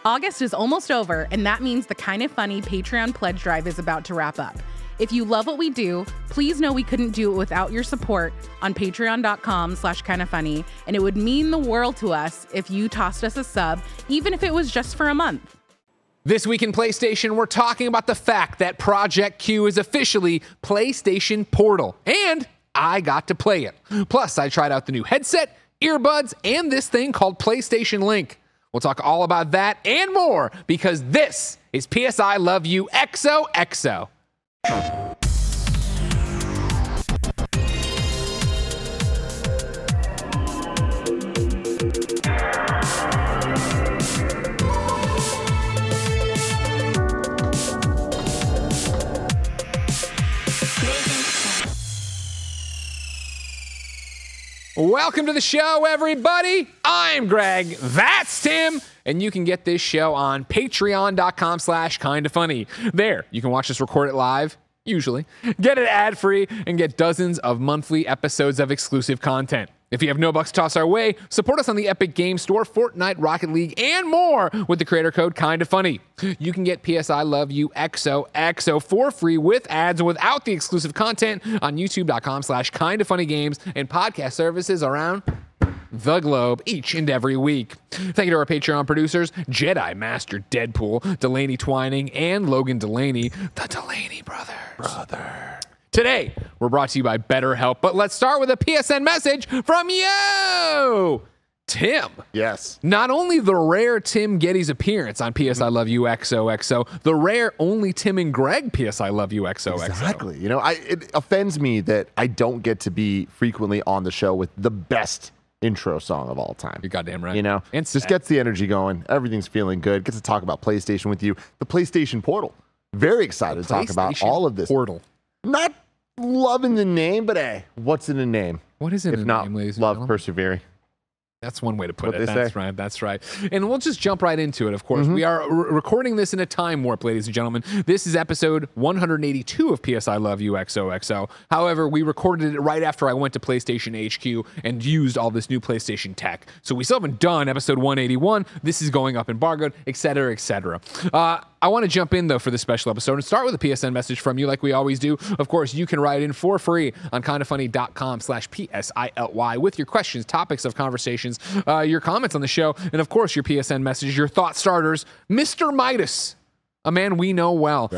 August is almost over, and that means the KindaFunny Patreon pledge drive is about to wrap up. If you love what we do, please know we couldn't do it without your support on patreon.com/KindaFunny, and it would mean the world to us if you tossed us a sub, even if it was just for a month. This week in PlayStation, we're talking about the fact that Project Q is officially PlayStation Portal, and I got to play it. Plus, I tried out the new headset, earbuds, and this thing called PlayStation Link. We'll talk all about that and more, because this is PS I Love You XOXO. Welcome to the show, everybody. I'm Greg. That's Tim. And you can get this show on patreon.com/KindaFunny. There, you can watch us record it live, usually, get it ad-free, and get dozens of monthly episodes of exclusive content. If you have no bucks to toss our way, support us on the Epic Games Store, Fortnite, Rocket League, and more with the creator code KindaFunny. You can get PS I Love You XOXO for free with ads and without the exclusive content on youtube.com/KindaFunnyGames and podcast services around the globe each and every week. Thank you to our Patreon producers, Jedi Master Deadpool, Delaney Twining, and Logan Delaney, the Delaney brothers. Today, we're brought to you by BetterHelp, but let's start with a PSN message from you, Tim. Yes. Not only the rare Tim Getty's appearance on PS I Love You XOXO, the rare only Tim and Greg PS I Love You XOXO. Exactly. You know, it offends me that I don't get to be frequently on the show with the best intro song of all time. You're goddamn right. You know, and just gets the energy going. Everything's feeling good. Get to talk about PlayStation with you. The PlayStation Portal. Very excited to talk about all of this. Portal. Not loving the name, but hey, what's in the name? What is it if in not the name, ladies and love gentlemen? persevering? That's one way to put What it. they That's say. right. That's right. And we'll just jump right into it, of course. We are recording this in a time warp, ladies and gentlemen. This is episode 182 of PS I Love You XOXO. However, we recorded it right after I went to PlayStation HQ and used all this new PlayStation tech. So we still haven't done episode 181. This is going up embargoed, etc., etc. I want to jump in, though, for this special episode and start with a PSN message from you like we always do. Of course, you can write in for free on kindafunny.com/PSILY with your questions, topics of conversations, your comments on the show, and, of course, your PSN message, your thought starters. Mr. Midas, a man we know well,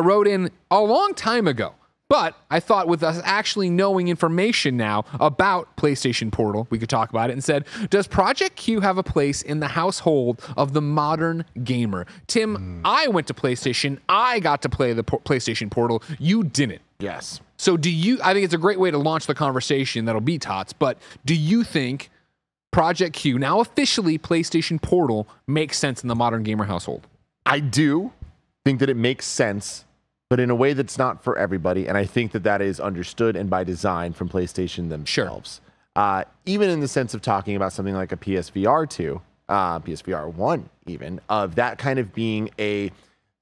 wrote in a long time ago. But I thought with us actually knowing information now about PlayStation Portal, we could talk about it and said, does Project Q have a place in the household of the modern gamer? Tim, I went to PlayStation. I got to play the PlayStation Portal. You didn't. Yes. So I think it's a great way to launch the conversation that'll be tots, but do you think Project Q, now officially PlayStation Portal, makes sense in the modern gamer household? I do think that it makes sense, but in a way that's not for everybody. And I think that that is understood and by design from PlayStation themselves. Sure. Even in the sense of talking about something like a PSVR 2, PSVR 1 even, of that kind of being a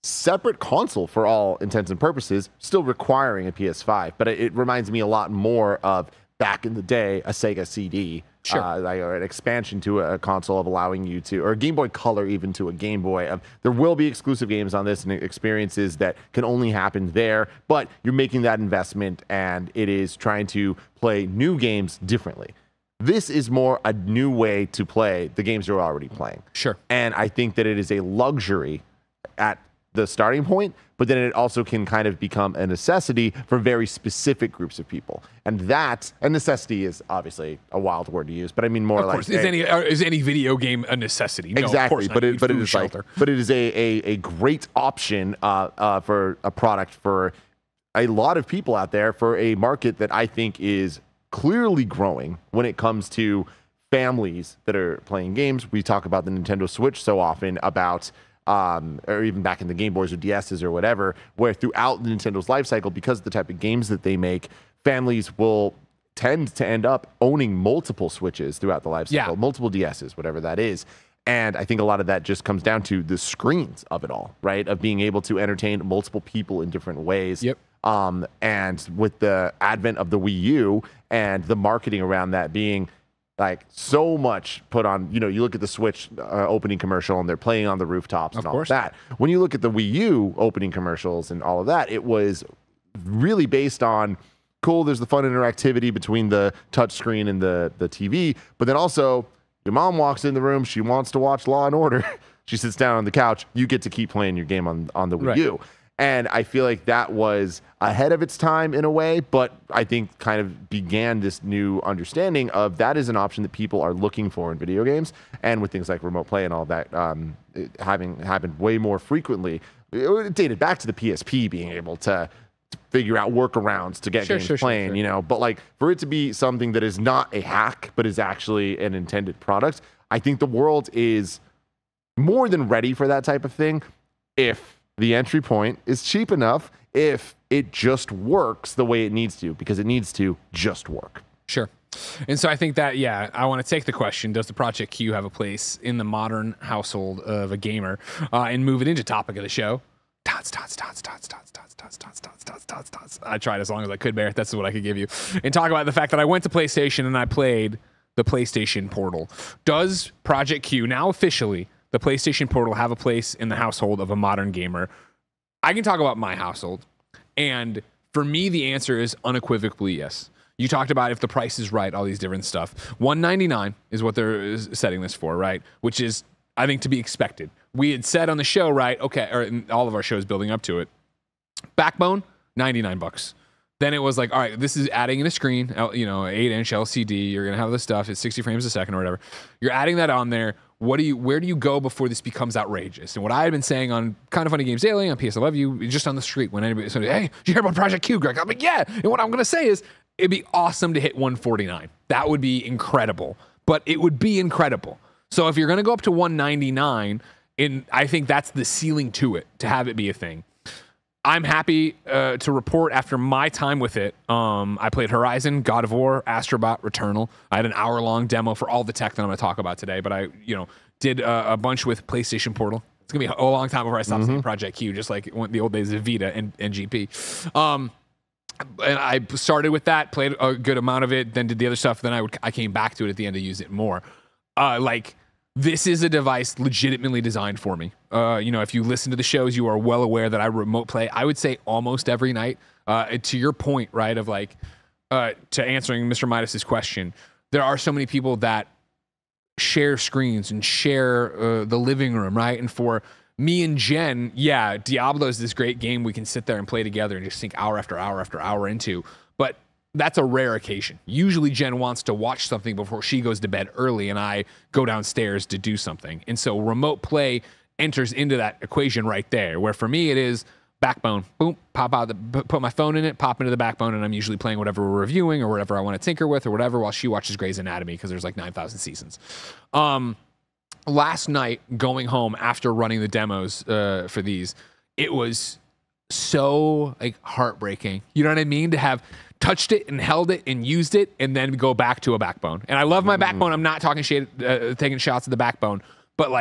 separate console for all intents and purposes, still requiring a PS5. But it reminds me a lot more of back in the day, a Sega CD. Sure. Like an expansion to a console of allowing you to, or a Game Boy Color even to a Game Boy. There will be exclusive games on this and experiences that can only happen there, but you're making that investment and it is trying to play new games differently. This is more a new way to play the games you're already playing. Sure. And I think that it is a luxury at the starting point, but then it also can kind of become a necessity for very specific groups of people. And that, a necessity is obviously a wild word to use, but I mean more of like... Course. Is any video game a necessity? No, exactly, of course not. but it is a great option for a product for a lot of people out there, for a market that I think is clearly growing when it comes to families that are playing games. We talk about the Nintendo Switch so often, about or even back in the Game Boys or DSs or whatever, where throughout Nintendo's life cycle, because of the type of games that they make, families will tend to end up owning multiple Switches throughout the life cycle, multiple DSs, whatever that is. And I think a lot of that just comes down to the screens of it all, right? Of being able to entertain multiple people in different ways. Yep. And with the advent of the Wii U and the marketing around that being, Like so much put on, you look at the Switch opening commercial and they're playing on the rooftops and all of that. When you look at the Wii U opening commercials and all of that, it was really based on, cool, there's the fun interactivity between the touchscreen and the TV, but then also your mom walks in the room, she wants to watch Law and Order. She sits down on the couch, you get to keep playing your game on the Wii U. And I feel like that was ahead of its time in a way, but I think kind of began this new understanding of that is an option that people are looking for in video games. And with things like remote play and all that having happened way more frequently, it dated back to the PSP being able to figure out workarounds to get games playing, But like for it to be something that is not a hack, but is actually an intended product, I think the world is more than ready for that type of thing if the entry point is cheap enough, if it just works the way it needs to, because it needs to just work. Sure. And so I think that, I want to take the question, does the Project Q have a place in the modern household of a gamer, and move it into topic of the show? Tots. I tried as long as I could, Barrett. That's what I could give you. And talk about the fact that I went to PlayStation and I played the PlayStation Portal. Does Project Q, now officially, the PlayStation Portal, have a place in the household of a modern gamer? I can talk about my household. And for me, the answer is unequivocally yes. You talked about if the price is right, all these different stuff. $199 is what they're setting this for, right? Which is, I think, to be expected. We had said on the show, right? Okay, or in all of our shows building up to it. Backbone, $99. Then it was like, all right, this is adding in a screen, 8-inch LCD. You're gonna have this stuff. It's 60 frames a second or whatever. You're adding that on there. Where do you go before this becomes outrageous? And what I had been saying on KindaFunny Games Daily, on PS I Love You, just on the street, when anybody said, hey, did you hear about Project Q, Greg? I'm like, yeah. And what I'm gonna say is, it'd be awesome to hit 149. That would be incredible. But it would be incredible. So if you're gonna go up to 199, I think that's the ceiling to it, to have it be a thing. I'm happy to report after my time with it, I played Horizon, God of War, Astrobot, Returnal. I had an hour-long demo for all the tech that I'm going to talk about today, but I did a bunch with PlayStation Portal. It's going to be a long time before I stop saying Project Q, just like the old days of Vita and GP. And I started with that, played a good amount of it, then did the other stuff, then I came back to it at the end to use it more. This is a device legitimately designed for me. If you listen to the shows, you are well aware that I remote play, I would say almost every night. To your point, right, of to answering Mr. Midas's question, there are so many people that share screens and share the living room, right? And for me and Jen, Diablo is this great game we can sit there and play together and just sink hour after hour after hour into. But that's a rare occasion. Usually Jen wants to watch something before she goes to bed early and I go downstairs to do something. And so remote play enters into that equation right there, where for me it is Backbone, boom, put my phone in it, pop into the Backbone, and I'm usually playing whatever we're reviewing or whatever I want to tinker with or whatever while she watches Grey's Anatomy because there's like 9,000 seasons. Last night, going home after running the demos for these, it was so heartbreaking. You know what I mean? To have touched it and held it and used it and then go back to a Backbone. And I love my Backbone. I'm not talking shit, taking shots at the Backbone, but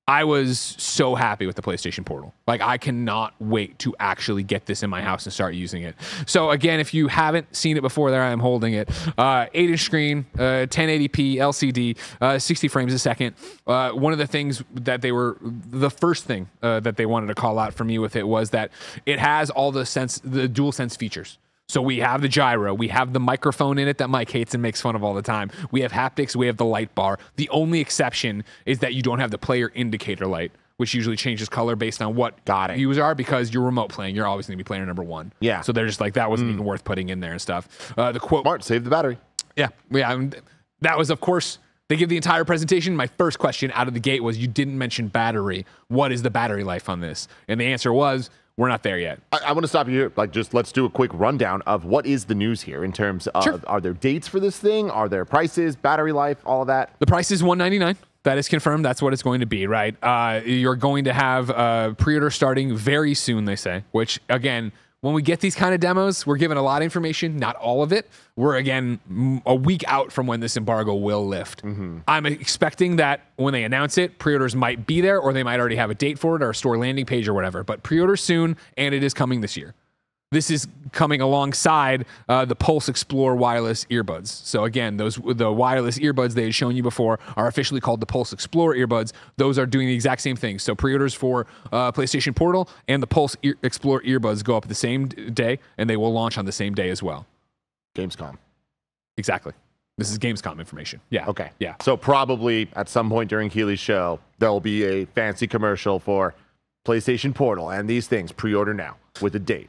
I was so happy with the PlayStation Portal. I cannot wait to actually get this in my house and start using it. So again, if you haven't seen it before, there I am holding it. 8-inch screen, 1080p LCD, 60 frames a second. One of the things that the first thing that they wanted to call out for me with it was that it has all the DualSense features. So we have the gyro, we have the microphone in it that Mike hates and makes fun of all the time. We have haptics, we have the light bar. The only exception is that you don't have the player indicator light, which usually changes color based on what views are, because you're remote playing. You're always going to be player number one. Yeah. So they're just that wasn't even worth putting in there and stuff. The quote. Smart, save the battery. Yeah. That was, of course, they give the entire presentation. My first question out of the gate was, you didn't mention battery. What is the battery life on this? And the answer was, we're not there yet. I want to stop you here. Just let's do a quick rundown of what is the news here in terms of, are there dates for this thing? Are there prices, battery life, all of that? The price is $199. That is confirmed. That's what it's going to be, right? You're going to have pre-order starting very soon, they say, which, again, when we get these kind of demos, we're given a lot of information, not all of it. We're, again, a week out from when this embargo will lift. I'm expecting that when they announce it, pre-orders might be there, or they might already have a date for it or a store landing page or whatever. But pre-order soon, and it is coming this year. this is coming alongside the Pulse Explore wireless earbuds. So again, the wireless earbuds they had shown you before are officially called the Pulse Explore earbuds. Those are doing the exact same thing. So pre-orders for PlayStation Portal and the Pulse Explore earbuds go up the same day, and they will launch on the same day as well. Gamescom. Exactly. This is Gamescom information. Yeah. Okay. Yeah. So probably at some point during Keely's show, there'll be a fancy commercial for PlayStation Portal and these things. Pre-order now with a date.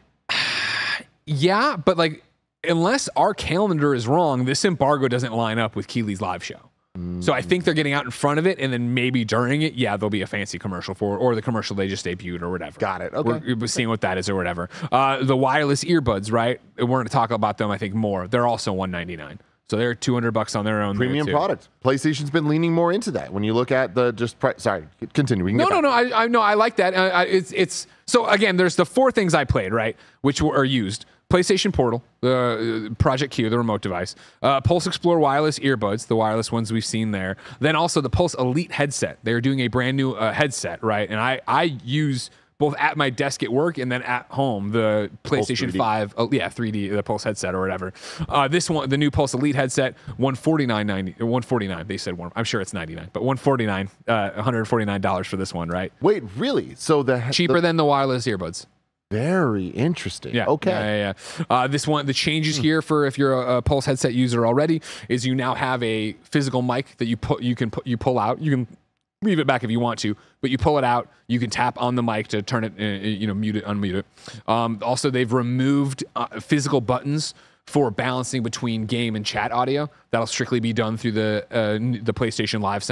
Yeah, but like, unless our calendar is wrong, this embargo doesn't line up with Keely's live show. So I think they're getting out in front of it, and then maybe during it, yeah, there'll be a fancy commercial for it, or the commercial they just debuted or whatever. Got it. Okay. We're seeing what that is or whatever. The wireless earbuds, right? We're going to talk about them, I think, more. They're also $199. So they're $200 on their own. Premium product. PlayStation's been leaning more into that. When you look at the just price. Sorry, continue. We can No. I like that. It's so again. There's the 4 things I played, right, which are used: PlayStation Portal, Project Q, the remote device, Pulse Explore wireless earbuds, the wireless ones we've seen there. Then also the Pulse Elite headset. They're doing a brand new headset, right? And I use both at my desk at work and then at home, the PlayStation 5, 3D, the Pulse headset or whatever. This one, the new Pulse Elite headset, $149. They said I'm sure it's $99, but $149 for this one, right? Wait, really? So cheaper than the wireless earbuds. Very interesting. Yeah. Okay. Yeah. This one, the changes here for if you're a Pulse headset user already is you now have a physical mic that you pull out. You can leave it back if you want to, but you pull it out. You can tap on the mic to turn it, mute it, unmute it. Also, they've removed physical buttons for balancing between game and chat audio. That'll strictly be done through the PlayStation Live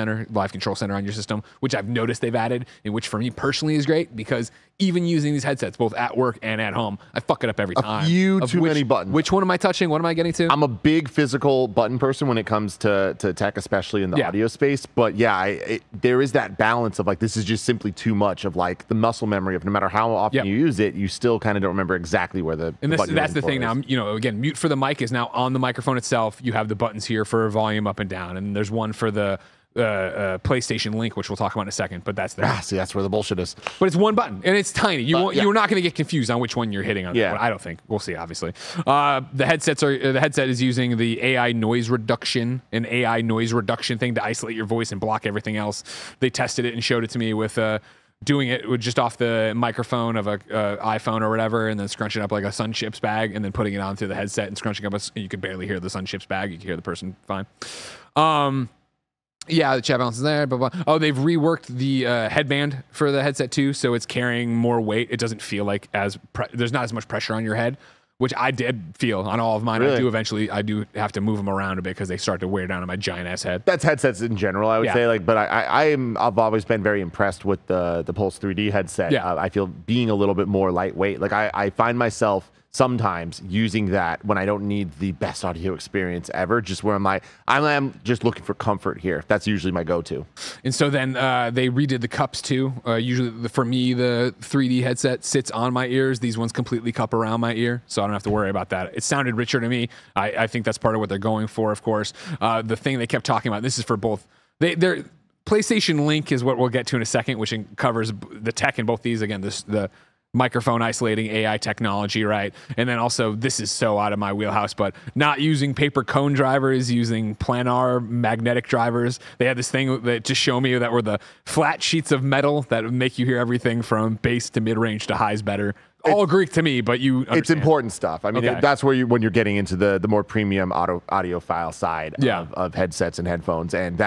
Control Center on your system, which I've noticed they've added, and which for me personally is great because even using these headsets, both at work and at home, I fuck it up every time. A few too many buttons. Which one am I touching? What am I getting to? I'm a big physical button person when it comes to tech, especially in the audio space. But yeah, there is that balance of like, this is just simply too much of like the muscle memory of no matter how often you use it, you still kind of don't remember exactly where the button that's the thing is. Now, again, mute for the mic is now on the microphone itself. You have the buttons here for volume up and down, and there's one for the PlayStation Link, which we'll talk about in a second, but that's there. See, that's where the bullshit is. But it's one button, and it's tiny. You're not going to get confused on which one you're hitting on. Yeah. I don't think. We'll see, obviously. The headset is using the AI noise reduction thing to isolate your voice and block everything else. They tested it and showed it to me with doing it with just off the microphone of a iPhone or whatever, and then scrunching up like a Sun Chips bag, and then putting it onto the headset and scrunching up. You could barely hear the Sun Chips bag. You can hear the person fine. Yeah, the chat balance is there. Blah, blah. Oh, they've reworked the headband for the headset too, so it's carrying more weight. It doesn't feel like there's not as much pressure on your head, which I did feel on all of mine. Really? I do have to move them around a bit because they start to wear down on my giant ass head. That's headsets in general, I would say. Like, but I've always been very impressed with the Pulse 3D headset. Yeah. I feel being a little bit more lightweight. Like I find myself sometimes using that when I don't need the best audio experience ever, just where I'm just looking for comfort here. That's usually my go-to. And so then they redid the cups too. Usually for me, the 3D headset sits on my ears. These ones completely cup around my ear, so I don't have to worry about that. It sounded richer to me. I think that's part of what they're going for, of course. The thing they kept talking about, this is for both. They're PlayStation Link is what we'll get to in a second, which covers the tech in both these. Again, the microphone isolating AI technology, right? And then also, this is so out of my wheelhouse, but not using paper cone drivers, using planar magnetic drivers. They had this thing that to show me that were the flat sheets of metal that would make you hear everything from bass to mid-range to highs better. All Greek to me, but you understand. It's important stuff. I mean, that's where when you're getting into the more premium audiophile side of headsets and headphones, and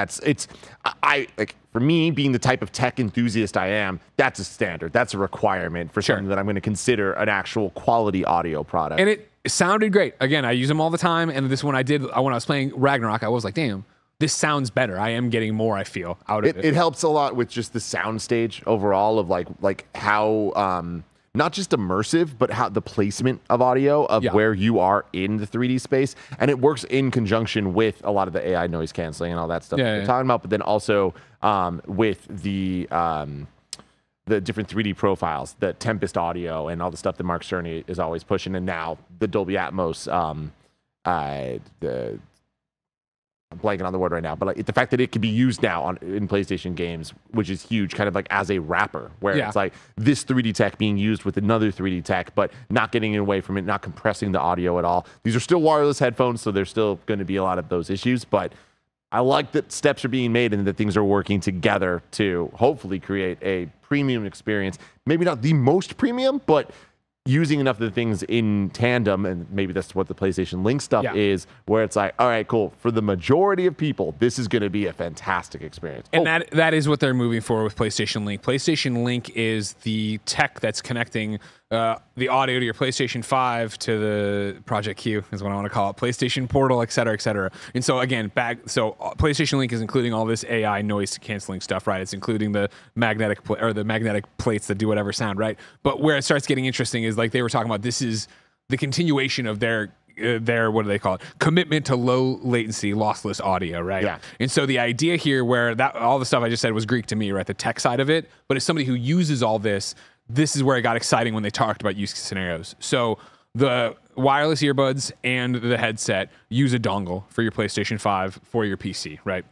for me, being the type of tech enthusiast I am, that's a standard. That's a requirement for something that I'm going to consider an actual quality audio product. And it sounded great. Again, I use them all the time, and this one I did when I was playing Ragnarok, I was like, damn, this sounds better. I am getting more, I feel, out of it. It helps a lot with just the sound stage overall of like how not just immersive, but how the placement of audio of where you are in the 3D space. And it works in conjunction with a lot of the AI noise canceling and all that stuff we're talking about, but then also with the different 3D profiles, the Tempest audio and all the stuff that Mark Cerny is always pushing. And now the Dolby Atmos, I'm blanking on the word right now, but like the fact that it can be used now in PlayStation games, which is huge, kind of like as a wrapper, where it's like this 3D tech being used with another 3D tech, but not getting away from it, not compressing the audio at all. These are still wireless headphones, so there's still going to be a lot of those issues, but I like that steps are being made and that things are working together to hopefully create a premium experience. Maybe not the most premium, but using enough of the things in tandem, and maybe that's what the PlayStation Link stuff is, where it's like, all right, cool. For the majority of people, this is going to be a fantastic experience. And that is what they're moving for with PlayStation Link. PlayStation Link is the tech that's connecting the audio to your PlayStation 5 to the Project Q is what I want to call it, PlayStation Portal, et cetera, et cetera. And so again, PlayStation Link is including all this AI noise canceling stuff, right? It's including the magnetic plates that do whatever sound, right? But where it starts getting interesting is like they were talking about, this is the continuation of their what do they call it? Commitment to low latency, lossless audio, right? Yeah. And so the idea here, where that all the stuff I just said was Greek to me, right? The tech side of it, but as somebody who uses all this is where it got exciting when they talked about use scenarios. So the wireless earbuds and the headset use a dongle for your PlayStation 5 for your PC, right?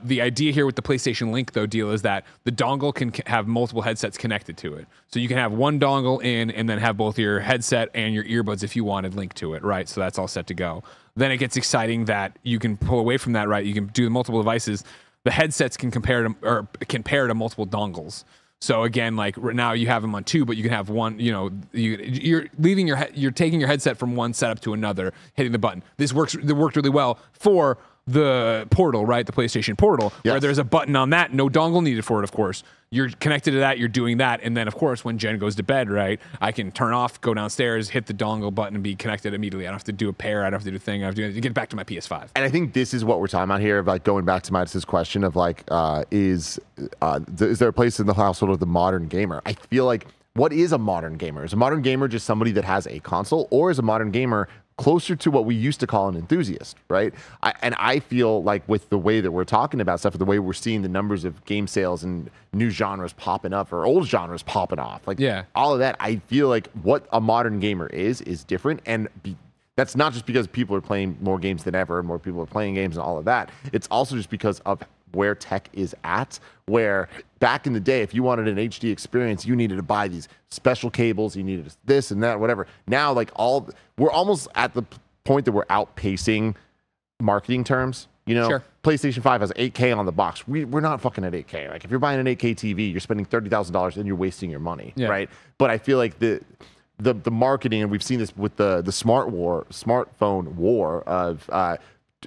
The idea here with the PlayStation Link, though, deal is that the dongle can have multiple headsets connected to it. So you can have one dongle in and then have both your headset and your earbuds if you wanted linked to it, right? So that's all set to go. Then it gets exciting that you can pull away from that, right? You can do the multiple devices. The headsets can pair to multiple dongles. So again, like right now you have them on two, but you can have one, you're taking your headset from one setup to another, hitting the button. It worked really well for the Portal, right? The PlayStation Portal, where there's a button on that, no dongle needed for it, of course. You're connected to that, you're doing that, and then of course when Jen goes to bed, right, I can turn off, go downstairs, hit the dongle button, and be connected immediately. I don't have to do a pair, I don't have to do a thing, I have to get back to my PS5. And I think this is what we're talking about here, of like going back to Midas' question of like, is there a place in the household of the modern gamer? I feel like, what is a modern gamer? Is a modern gamer just somebody that has a console, or is a modern gamer closer to what we used to call an enthusiast, right? I feel like with the way that we're talking about stuff, the way we're seeing the numbers of game sales and new genres popping up or old genres popping off, like all of that, I feel like what a modern gamer is different. And that's not just because people are playing more games than ever and more people are playing games and all of that. It's also just because of where tech is at, where back in the day, if you wanted an HD experience, you needed to buy these special cables, you needed this and that, whatever. Now, like we're almost at the point that we're outpacing marketing terms. PlayStation 5 has 8K on the box. We're not fucking at 8K. Like if you're buying an 8K TV, you're spending $30,000 and you're wasting your money, right? But I feel like the marketing, and we've seen this with the smartphone war of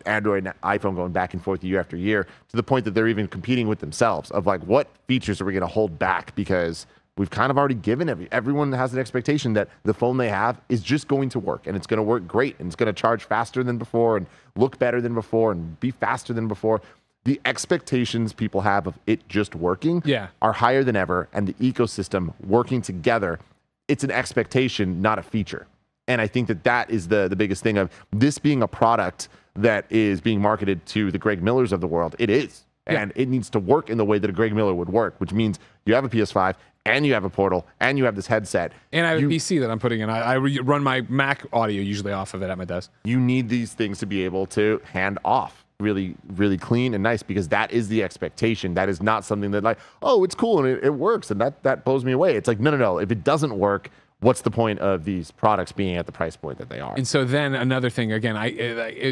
Android and iPhone going back and forth year after year, to the point that they're even competing with themselves of like, what features are we going to hold back? Because we've kind of already given everyone has an expectation that the phone they have is just going to work, and it's going to work great, and it's going to charge faster than before and look better than before and be faster than before. The expectations people have of it just working are higher than ever, and the ecosystem working together, it's an expectation, not a feature. And I think that is the biggest thing of this being a product that is being marketed to the Greg Millers of the world. It is. And it needs to work in the way that a Greg Miller would work, which means you have a PS5 and you have a Portal and you have this headset. And I have a PC that I'm putting in. I run my Mac audio usually off of it at my desk. You need these things to be able to hand off really, really clean and nice, because that is the expectation. That is not something that like, oh, it's cool and it works and that blows me away. It's like, no. If it doesn't work, what's the point of these products being at the price point that they are? And so then another thing, again,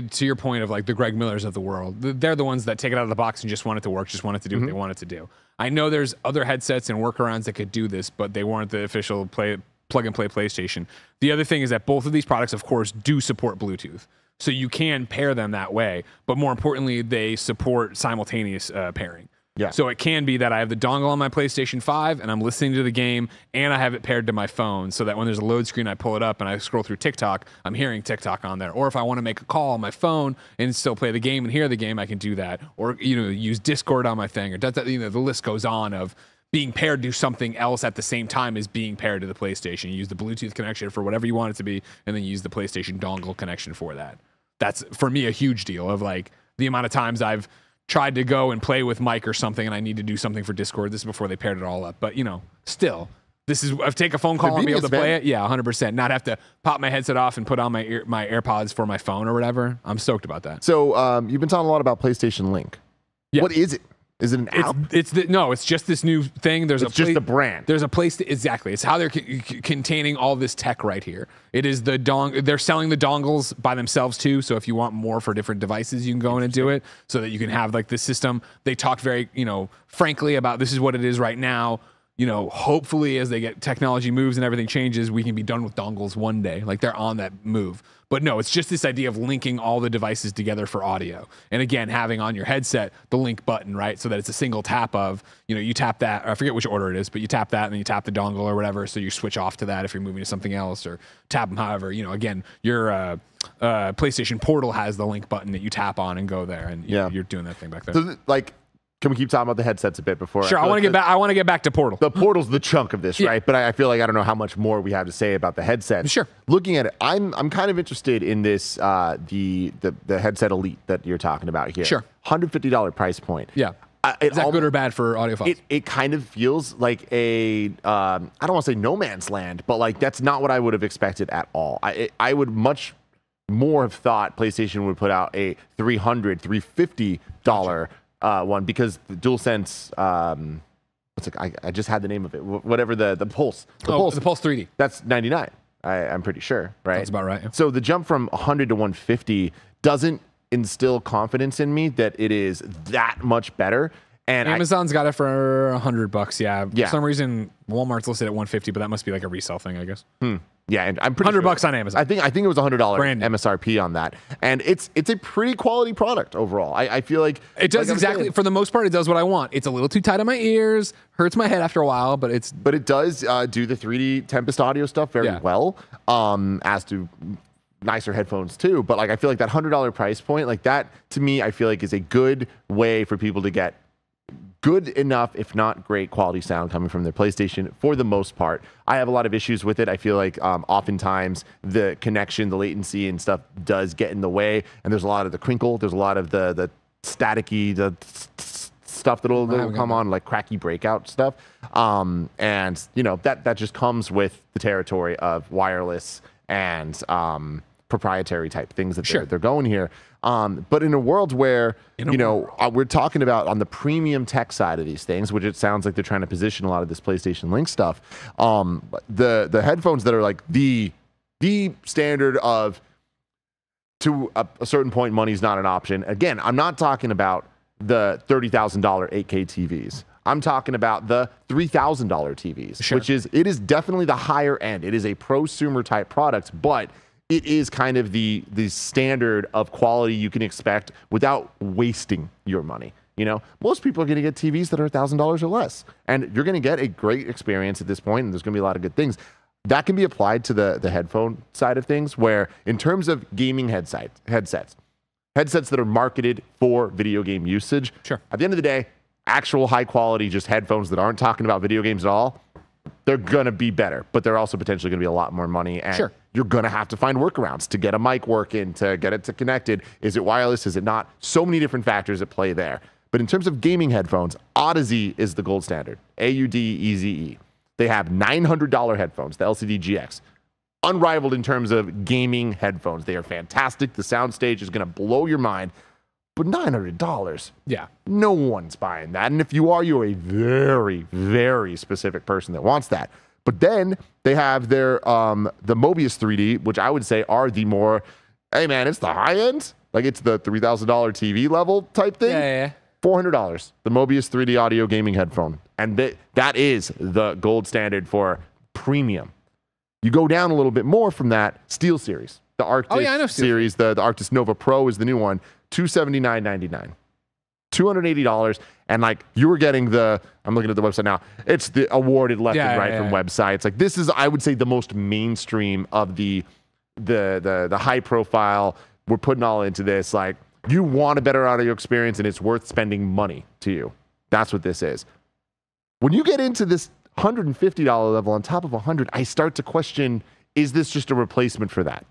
to your point of like the Greg Millers of the world, they're the ones that take it out of the box and just want it to work, just want it to do what they want it to do. I know there's other headsets and workarounds that could do this, but they weren't the official plug-and-play PlayStation. The other thing is that both of these products, of course, do support Bluetooth. So you can pair them that way, but more importantly, they support simultaneous pairing. Yeah. So it can be that I have the dongle on my PlayStation 5 and I'm listening to the game and I have it paired to my phone, so that when there's a load screen, I pull it up and I scroll through TikTok, I'm hearing TikTok on there. Or if I want to make a call on my phone and still play the game and hear the game, I can do that. Or, use Discord on my thing, or the list goes on of being paired to something else at the same time as being paired to the PlayStation. You use the Bluetooth connection for whatever you want it to be, and then you use the PlayStation dongle connection for that. That's, for me, a huge deal of like the amount of times I've tried to go and play with Mike or something and I need to do something for Discord. This is before they paired it all up. But, still, this is, I've take a phone call and be able to Convenience, play it. Yeah, 100%. Not have to pop my headset off and put on my AirPods for my phone or whatever. I'm stoked about that. So you've been talking a lot about PlayStation Link. Yeah. What is it? Is it an app? It's just this new thing. It's just the brand. There's a place exactly. It's how they're containing all this tech right here. It is the they're selling the dongles by themselves too. So if you want more for different devices, you can go in and do it so that you can have like this system. They talk very, frankly about this is what it is right now. Hopefully as they get technology moves and everything changes, we can be done with dongles one day. Like they're on that move. But no, it's just this idea of linking all the devices together for audio. And again, having on your headset the link button, right? So that it's a single tap of, you tap that, or I forget which order it is, but you tap that and then you tap the dongle or whatever. So you switch off to that if you're moving to something else, or tap them however, again, your PlayStation Portal has the link button that you tap on and go there, and you're doing that thing back there. So, can we keep talking about the headsets a bit before? Sure, I want to get back to Portal. The Portal's the chunk of this, right? But I feel like I don't know how much more we have to say about the headset. Sure. Looking at it, I'm kind of interested in this the headset Elite that you're talking about here. Sure. $150 price point. Yeah. Is that good or bad for audiophiles? It kind of feels like a I don't want to say no man's land, but like that's not what I would have expected at all. I would much more have thought PlayStation would put out a $350 one, because the DualSense, I just had the name of it. Whatever the Pulse. The Pulse 3D. That's $99. I'm pretty sure, right? That's about right. Yeah. So the jump from 100 to 150 doesn't instill confidence in me that it is that much better. And Amazon's got it for $100. Yeah. Yeah. For some reason, Walmart's listed at 150, but that must be like a resale thing, I guess. Yeah, and I'm pretty $100 sure, on Amazon. I think it was $100 Brand new. MSRP on that, and it's a pretty quality product overall. I feel like it does exactly, for the most part, it does what I want. It's a little too tight on my ears, hurts my head after a while, but it does do the 3D Tempest audio stuff very well. As do nicer headphones too. But I feel like that $100 price point, like that to me, I feel like is a good way for people to get good enough, if not great quality sound coming from their PlayStation for the most part. I have a lot of issues with it. I feel like oftentimes the connection, the latency and stuff does get in the way. And there's a lot of the crinkle. There's a lot of the staticky, stuff that'll come on, like cracky breakout stuff. And that just comes with the territory of wireless and proprietary type things that they're going here. But in a world where, we're talking about on the premium tech side of these things, which it sounds like they're trying to position a lot of this PlayStation Link stuff, the headphones that are like the standard of, to a certain point, money's not an option. Again, I'm not talking about the $30,000 8K TVs. I'm talking about the $3,000 TVs, which is definitely the higher end. It is a prosumer type product, but it is kind of the standard of quality you can expect without wasting your money. Most people are going to get TVs that are $1,000 or less, and you're going to get a great experience at this point, and there's going to be a lot of good things. That can be applied to the headphone side of things, where in terms of gaming headsets that are marketed for video game usage, at the end of the day, actual high quality just headphones that aren't talking about video games at all, they're going to be better, but they're also potentially going to be a lot more money. And you're going to have to find workarounds to get a mic working, to get it to connected. Is it wireless? Is it not? So many different factors at play there. But in terms of gaming headphones, Odyssey is the gold standard. AUDEZE. They have $900 headphones, the LCD GX. Unrivaled in terms of gaming headphones. They are fantastic. The soundstage is going to blow your mind. But $900, no one's buying that. And if you are, you're a very, very specific person that wants that. But then they have their the Mobius 3D, which I would say are the more, hey man, it's the high end. Like it's the $3,000 TV level type thing. Yeah. $400, the Mobius 3D audio gaming headphone. And that is the gold standard for premium. You go down a little bit more from that, Steel Series. The Arctis series, the Arctis Nova Pro is the new one. $279.99, $280, and like you were getting I'm looking at the website now. It's the awarded left and right from websites. Like this is, I would say, the most mainstream of the high profile. We're putting all into this. Like you want a better audio experience, and it's worth spending money to you. That's what this is. When you get into this $150 level on top of $100, I start to question: is this just a replacement for that?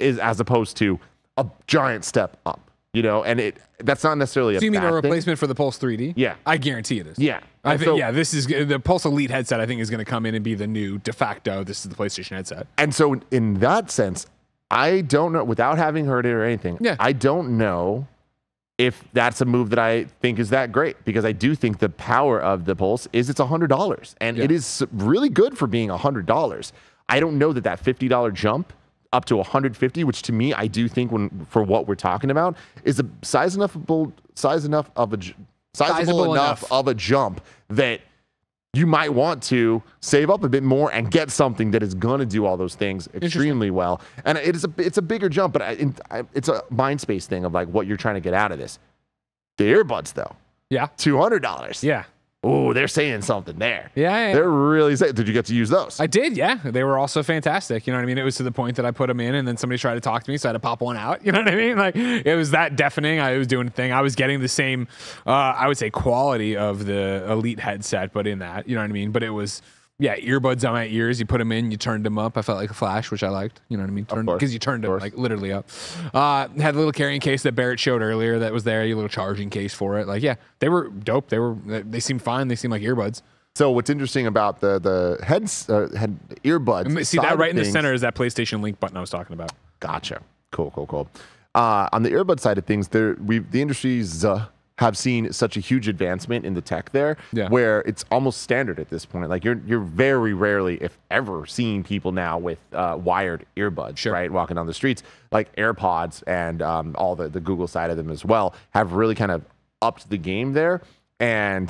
As opposed to a giant step up? you know, and that's not necessarily So you mean a bad thing. replacement for the Pulse 3D? Yeah. I guarantee it is. Yeah. I And think, so- this is the Pulse Elite headset. I think is going to come in and be the new de facto. This is the PlayStation headset. And so in that sense, I don't know, without having heard it or anything, Yeah. I don't know if that's a move that I think is that great, because I do think the power of the Pulse is it's $100, and it is really good for being $100. I don't know that $50 jump up to $150, which to me, I do think for what we're talking about is a sizable enough of a jump that you might want to save up a bit more and get something that is going to do all those things extremely well. And it's a bigger jump, but it's a mind space thing of like what you're trying to get out of this. The earbuds, though, Yeah. $200. Yeah. Oh, they're saying something there. Yeah. They're really saying. Did you get to use those? I did, yeah. They were also fantastic. You know what I mean? It was to the point that I put them in and then somebody tried to talk to me, so I had to pop one out. You know what I mean? Like, it was that deafening. I was doing a thing. I was getting the same, I would say, quality of the Elite headset, but in that, you know what I mean? But it was, earbuds on my ears. You put them in, you turned them up. I felt like a Flash, which I liked. You know what I mean? Because you turned them like literally up. Had a little carrying case that Barrett showed earlier that was there. A little charging case for it. Like, they were dope. They seemed fine. They seemed like earbuds. So what's interesting about the earbuds? See that right in the center is that PlayStation Link button I was talking about. Gotcha. Cool. On the earbud side of things, the industries have seen such a huge advancement in the tech there, where it's almost standard at this point. Like you're very rarely, if ever, seeing people now with wired earbuds, right, walking down the streets. Like AirPods and all the Google side of them as well have really kind of upped the game there, and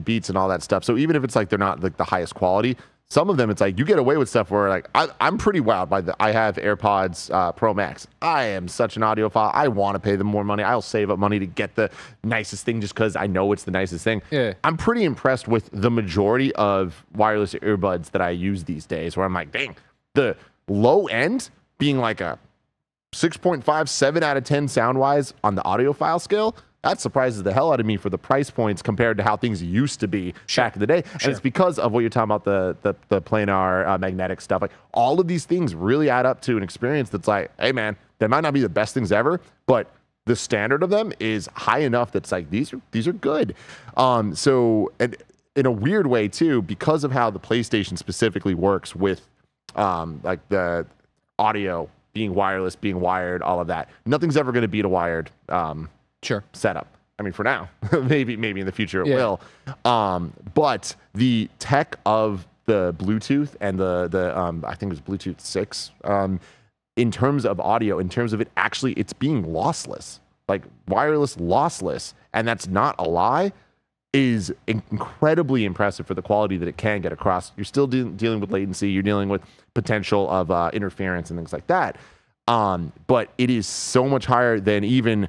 Beats and all that stuff. So even if it's like they're not like the highest quality, some of them, it's like you get away with stuff where like I'm pretty wowed by I have AirPods Pro Max. I am such an audiophile. I want to pay them more money. I'll save up money to get the nicest thing just because I know it's the nicest thing. Yeah. I'm pretty impressed with the majority of wireless earbuds that I use these days, where I'm like, dang, the low end being like a 6.5, 7 out of 10 sound-wise on the audiophile scale. That surprises the hell out of me for the price points compared to how things used to be back in the day. And it's because of what you're talking about, the planar magnetic stuff. Like all of these things really add up to an experience that's like, hey man, they might not be the best things ever, but the standard of them is high enough that's like these are good. So and in a weird way too, because of how the PlayStation specifically works with like the audio being wireless, being wired, all of that. Nothing's ever going to beat a wired setup. I mean, for now, maybe in the future it will. But the tech of the Bluetooth and the I think it was Bluetooth 6, in terms of audio, in terms of it's being lossless, like wireless lossless, and that's not a lie, is incredibly impressive for the quality that it can get across. You're still dealing with latency. You're dealing with potential of interference and things like that. But it is so much higher than even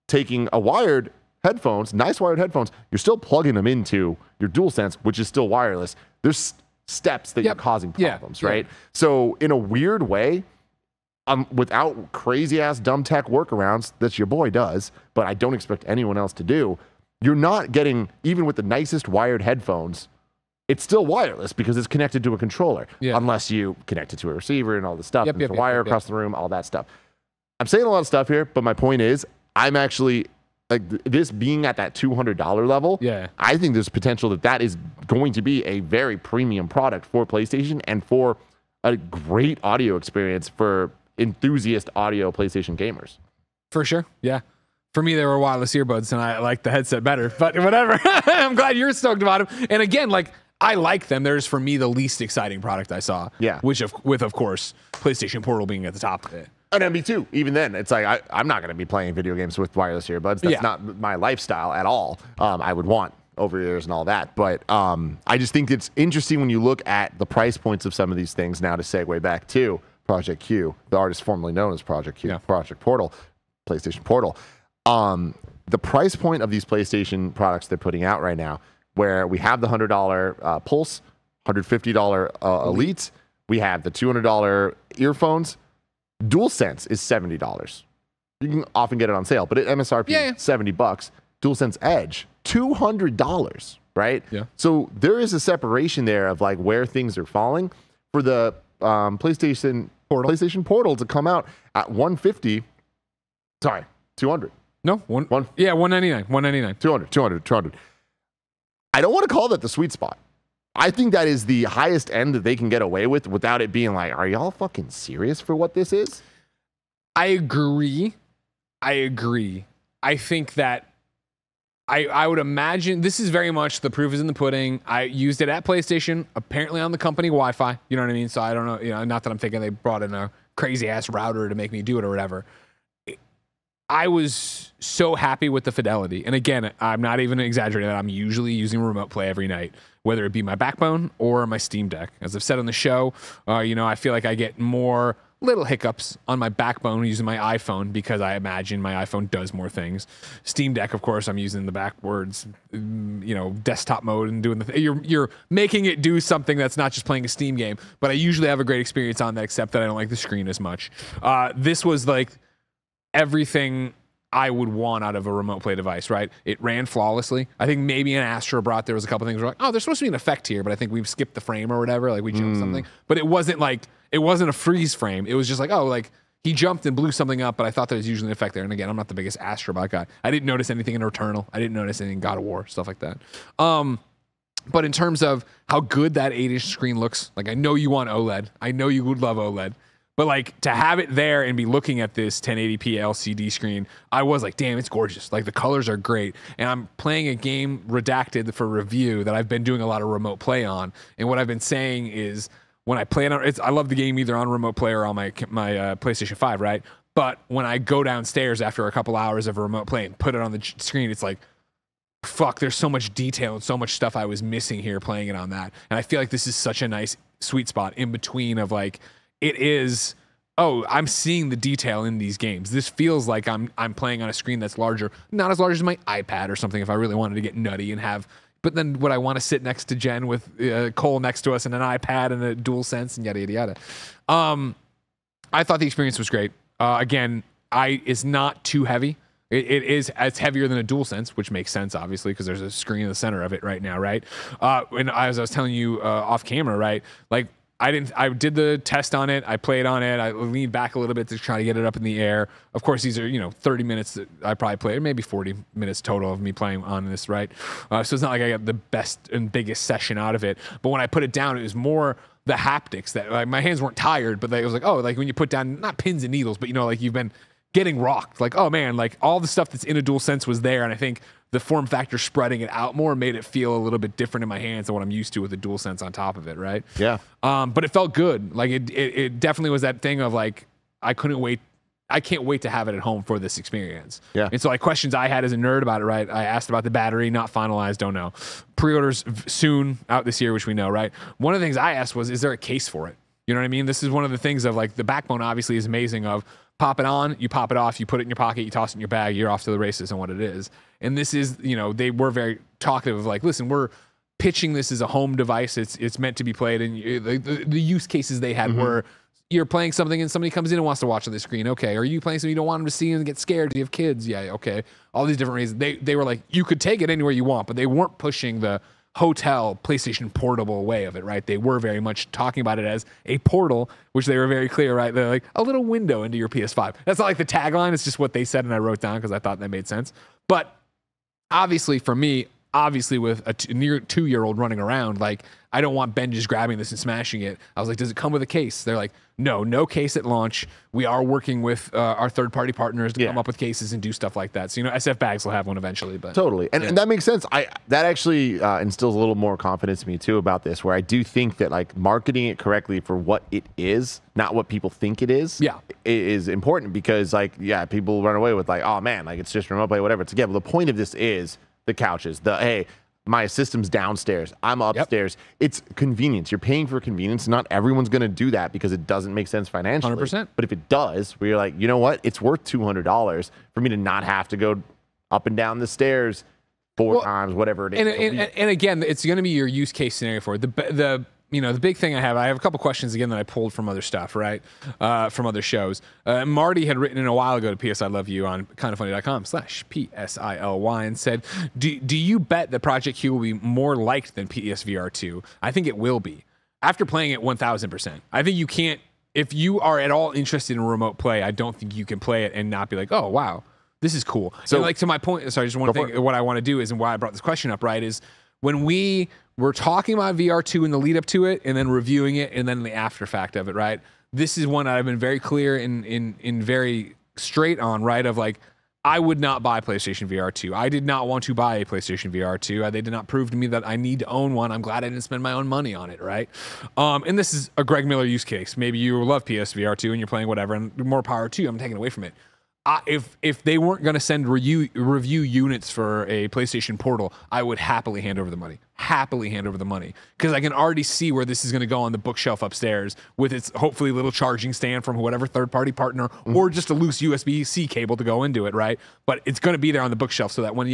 taking a wired headphones, nice wired headphones, you're still plugging them into your DualSense, which is still wireless. There's steps that you're causing problems, right? So in a weird way, without crazy ass dumb tech workarounds that your boy does, but I don't expect anyone else to do, you're not getting, even with the nicest wired headphones, it's still wireless because it's connected to a controller, unless you connect it to a receiver and all this stuff, and there's a wire across the room, all that stuff. I'm saying a lot of stuff here, but my point is, I'm actually, like, this being at that $200 level, I think there's potential that is going to be a very premium product for PlayStation and for a great audio experience for enthusiast audio PlayStation gamers. For sure, yeah. For me, they were wireless earbuds, and I like the headset better, but whatever. I'm glad you're stoked about them. And again, like, I like them. There's, for me, the least exciting product I saw. Which, with, of course, PlayStation Portal being at the top of it. And me too. Even then, it's like I'm not going to be playing video games with wireless earbuds. That's not my lifestyle at all. I would want over ears and all that. But I just think it's interesting when you look at the price points of some of these things. Now to segue back to Project Q, the artist formerly known as Project Q, Project Portal, PlayStation Portal. The price point of these PlayStation products they're putting out right now, where we have the $100 Pulse, $150 Elite, we have the $200 earphones. DualSense is $70. You can often get it on sale, but at MSRP, $70. DualSense Edge, $200, right? So there is a separation there of like where things are falling. For the PlayStation Portal to come out at $150, sorry, $200. No, yeah, $199. $199. 200. I don't want to call that the sweet spot. I think that is the highest end that they can get away with without it being like, are y'all fucking serious for what this is? I agree. I think that I would imagine this is very much the proof is in the pudding. I used it at PlayStation, apparently on the company Wi-Fi. You know what I mean? So I don't know. Not that I'm thinking they brought in a crazy ass router to make me do it or whatever. I was so happy with the fidelity. And again, I'm not even exaggerating that I'm usually using remote play every night, whether it be my Backbone or my Steam Deck. As I've said on the show, I feel like I get more little hiccups on my Backbone using my iPhone because I imagine my iPhone does more things. Steam Deck, of course, I'm using the backwards, desktop mode and doing you're making it do something that's not just playing a Steam game. But I usually have a great experience on that, except that I don't like the screen as much. This was like everything I would want out of a remote play device, right? It ran flawlessly. I think maybe in Astro Brought there was a couple things where like, oh, there's supposed to be an effect here, but I think we've skipped the frame or whatever, like we jumped something. But it wasn't a freeze frame. It was just like, oh, like he jumped and blew something up, but I thought there was usually an effect there. And again, I'm not the biggest Astro Bot guy. I didn't notice anything in Returnal. I didn't notice anything in God of War, stuff like that. But in terms of how good that 8-inch screen looks, like I know you want OLED. I know you would love OLED. But like to have it there and be looking at this 1080p LCD screen, I was like, damn, it's gorgeous. Like the colors are great. And I'm playing a game redacted for review that I've been doing a lot of remote play on. And what I've been saying is when I play it, I love the game either on remote play or on my PlayStation 5, right? But when I go downstairs after a couple hours of remote play and put it on the screen, it's like, fuck, there's so much detail and so much stuff I was missing here playing it on that. And I feel like this is such a nice sweet spot in between of like, it is, I'm seeing the detail in these games. This feels like I'm playing on a screen that's larger, not as large as my iPad or something if I really wanted to get nutty and have, but then would I want to sit next to Jen with Cole next to us and an iPad and a DualSense and yada, yada, yada. I thought the experience was great. Again, it's not too heavy. It's heavier than a DualSense, which makes sense, obviously, because there's a screen in the center of it right now, right? And as I was telling you off camera, right, like, I did the test on it. I played on it. I leaned back a little bit to try to get it up in the air. Of course, these are, 30 minutes that I probably played, or maybe 40 minutes total of me playing on this, right? So it's not like I got the best and biggest session out of it. But when I put it down, it was more the haptics that like my hands weren't tired, but it was like, oh, like when you put down, not pins and needles, but like you've been getting rocked. Like, oh man, like all the stuff that's in a DualSense was there. And I think the form factor spreading it out more made it feel a little bit different in my hands than what I'm used to with the DualSense on top of it, right? Yeah. But it felt good. Like it definitely was that thing of like, I can't wait to have it at home for this experience. Yeah. And so like questions I had as a nerd about it, right? I asked about the battery, not finalized, don't know. Pre-orders soon out this year, which we know, right? One of the things I asked was, is there a case for it? You know what I mean? This is one of the things of like the Backbone obviously is amazing of pop it on, you pop it off, you put it in your pocket, you toss it in your bag, you're off to the races on what it is. And this is, they were very talkative of like, listen, we're pitching this as a home device. It's meant to be played. And the use cases they had were you're playing something and somebody comes in and wants to watch on the screen. Okay. Are you playing something you don't want them to see and get scared? Do you have kids? Yeah. Okay. All these different reasons. They were like, you could take it anywhere you want, but they weren't pushing the hotel PlayStation portable way of it, right? They were very much talking about it as a portal, which they were very clear, right? They're like a little window into your PS5. That's not like the tagline. It's just what they said and I wrote down because I thought that made sense. But obviously for me, with a near 2-year-old running around, like I don't want Ben just grabbing this and smashing it. I was like, does it come with a case? They're like, no case at launch. We are working with our third-party partners to come up with cases and do stuff like that. So, SF Bags will have one eventually. But totally. And that makes sense. That actually instills a little more confidence in me too about this, where I do think that like marketing it correctly for what it is, not what people think it is, is important because people run away with like, oh man, like it's just remote play, whatever. It's again, well, the point of this is the couches, hey, my system's downstairs, I'm upstairs. It's convenience. You're paying for convenience. Not everyone's going to do that because it doesn't make sense financially. 100%. But if it does, where you're like, you know what? It's worth $200 for me to not have to go up and down the stairs four times, whatever it is. And again, it's going to be your use case scenario for it. The big thing I have a couple questions again that I pulled from other stuff, right? From other shows. Marty had written in a while ago to PS I Love You on kindafunny.com/PSILY and said, do you bet that Project Q will be more liked than PSVR 2? I think it will be. After playing it 1000%. I think you can't, if you are at all interested in remote play, I don't think you can play it and not be like, oh, wow. This is cool. So, and like to my point, sorry, just one thing, what I want to do is, and why I brought this question up, right, is when we were talking about VR2 in the lead up to it, and then reviewing it, and then the after fact of it, right? This is one that I've been very clear in very straight on, right? Of like, I would not buy PlayStation VR 2. I did not want to buy a PlayStation VR 2. They did not prove to me that I need to own one. I'm glad I didn't spend my own money on it, right? And this is a Greg Miller use case. Maybe you love PSVR 2 and you're playing whatever, and more power to you. I'm taking away from it. If they weren't going to send review units for a PlayStation Portal, I would happily hand over the money. Because I can already see where this is going to go on the bookshelf upstairs with its hopefully little charging stand from whatever third-party partner, or just a loose USB-C cable to go into it, right? But it's going to be there on the bookshelf so that when,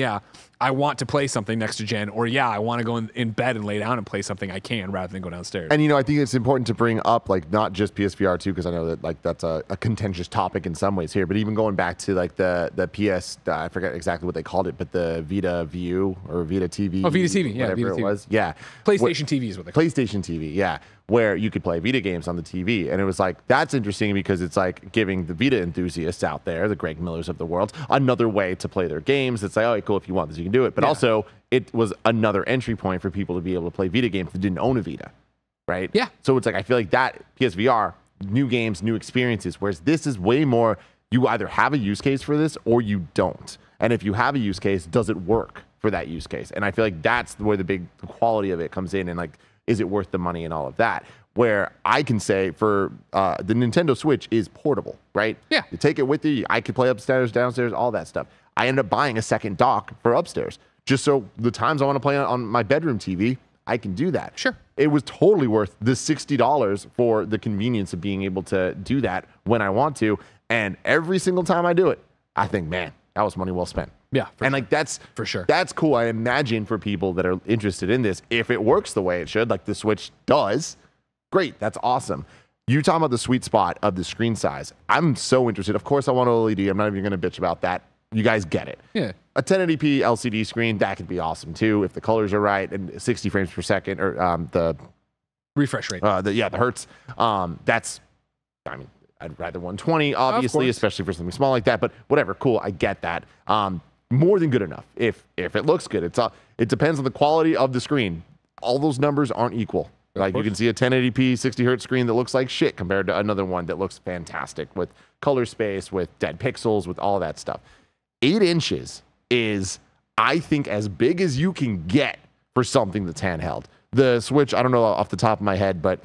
I want to play something next to gen, or I want to go in bed and lay down and play something, I can, rather than go downstairs. And I think it's important to bring up like not just PSVR 2, because I know that like that's a contentious topic in some ways here, but even going back to like the PS, I forget exactly what they called it, but the Vita View or Vita TV. Oh, Vita TV, yeah, whatever Vita it TV. was. Yeah. PlayStation TV is what they call it. PlayStation TV, yeah, where you could play Vita games on the TV. And it was like, that's interesting because it's like giving the Vita enthusiasts out there, the Greg Millers of the world, another way to play their games. It's like, oh, cool, if you want this, you can do it. But also, it was another entry point for people to be able to play Vita games that didn't own a Vita, right? Yeah. So it's like, I feel like that PSVR, new games, new experiences, whereas this is way more, you either have a use case for this or you don't. And if you have a use case, does it work for that use case? And I feel like that's where the quality of it comes in, and like, is it worth the money and all of that? Where I can say for the Nintendo Switch is portable, right? Yeah. You take it with you. I could play upstairs, downstairs, all that stuff. I ended up buying a second dock for upstairs, just so the times I want to play on my bedroom TV, I can do that. Sure. It was totally worth the $60 for the convenience of being able to do that when I want to. And every single time I do it, I think, man, that was money well spent. Yeah. And like, that's for sure. That's cool. I imagine for people that are interested in this, if it works the way it should, like the Switch does, great. That's awesome. You talking about the sweet spot of the screen size. I'm so interested. Of course, I want OLED. I'm not even going to bitch about that. You guys get it. Yeah. A 1080p LCD screen, that could be awesome too if the colors are right and 60 frames per second, or the refresh rate. The hertz. I'd rather 120, obviously, especially for something small like that. But whatever, cool. I get that. More than good enough. If it looks good, it depends on the quality of the screen. All those numbers aren't equal. Like you can see a 1080p 60 hertz screen that looks like shit compared to another one that looks fantastic with color space, with dead pixels, with all that stuff. 8 inches is, I think, as big as you can get for something that's handheld. The Switch, I don't know off the top of my head, but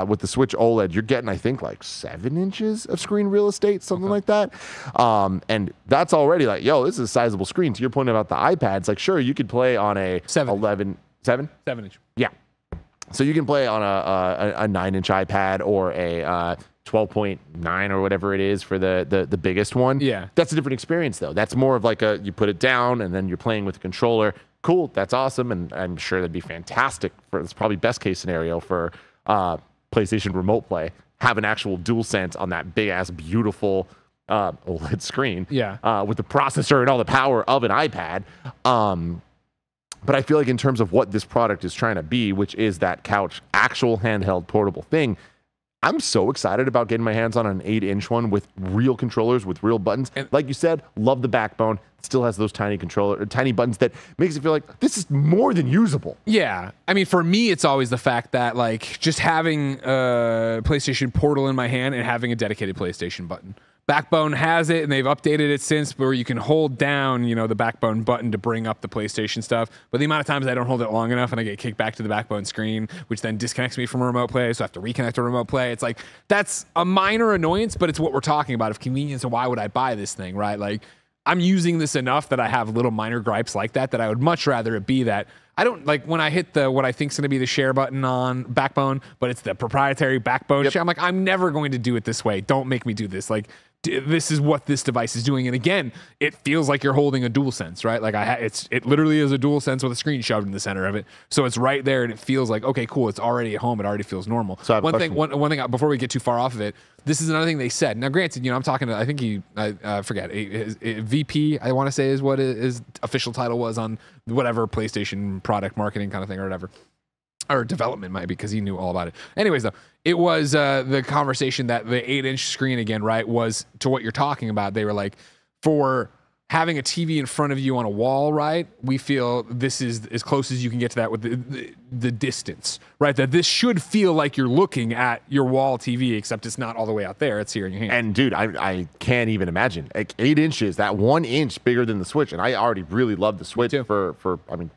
with the Switch OLED, you're getting, I think, like 7 inches of screen real estate, something like that. And that's already like, yo, this is a sizable screen. To your point about the iPads, like, sure, you could play on a 7 inch. Yeah. So you can play on a 9-inch iPad or a 12.9 or whatever it is for the biggest one. Yeah. That's a different experience, though. That's more of like you put it down and then you're playing with the controller. Cool. That's awesome. And I'm sure that'd be fantastic. It's probably best case scenario for PlayStation Remote Play. Have an actual DualSense on that big-ass, beautiful OLED screen. Yeah. With the processor and all the power of an iPad. But I feel like in terms of what this product is trying to be, which is that couch, actual handheld portable thing, I'm so excited about getting my hands on an 8-inch one with real controllers, with real buttons. And like you said, love the backbone. It still has those tiny buttons that makes it feel like this is more than usable. Yeah. I mean, for me, it's always the fact that like just having a PlayStation Portal in my hand and having a dedicated PlayStation button. Backbone has it, and they've updated it since, where you can hold down, the Backbone button to bring up the PlayStation stuff. But the amount of times I don't hold it long enough and I get kicked back to the Backbone screen, which then disconnects me from Remote Play, so I have to reconnect to Remote Play. It's like, that's a minor annoyance, but it's what we're talking about of convenience and why would I buy this thing, right? Like, I'm using this enough that I have little minor gripes like that I would much rather it be that. I don't like when I hit what I think is going to be the share button on Backbone, but it's the proprietary Backbone share. I'm like, I'm never going to do it this way. Don't make me do this. Like, this is what this device is doing. And again, it feels like you're holding a DualSense, right? Like it literally is a DualSense with a screen shoved in the center of it. So it's right there and it feels like, okay, cool. It's already at home. It already feels normal. So one thing before we get too far off of it, this is another thing they said. Now, granted, I'm talking to, I think I forget, VP, I want to say is what his official title was on whatever PlayStation product marketing kind of thing or whatever. Or development might be, because he knew all about it. Anyways, though, it was the conversation that the 8-inch screen again, right, was to what you're talking about. They were like, for having a TV in front of you on a wall, right? We feel this is as close as you can get to that with the distance, right? That this should feel like you're looking at your wall TV, except it's not all the way out there. It's here in your hand. And dude, I can't even imagine. Like 8 inches, that 1 inch bigger than the Switch. And I already really love the Switch I mean,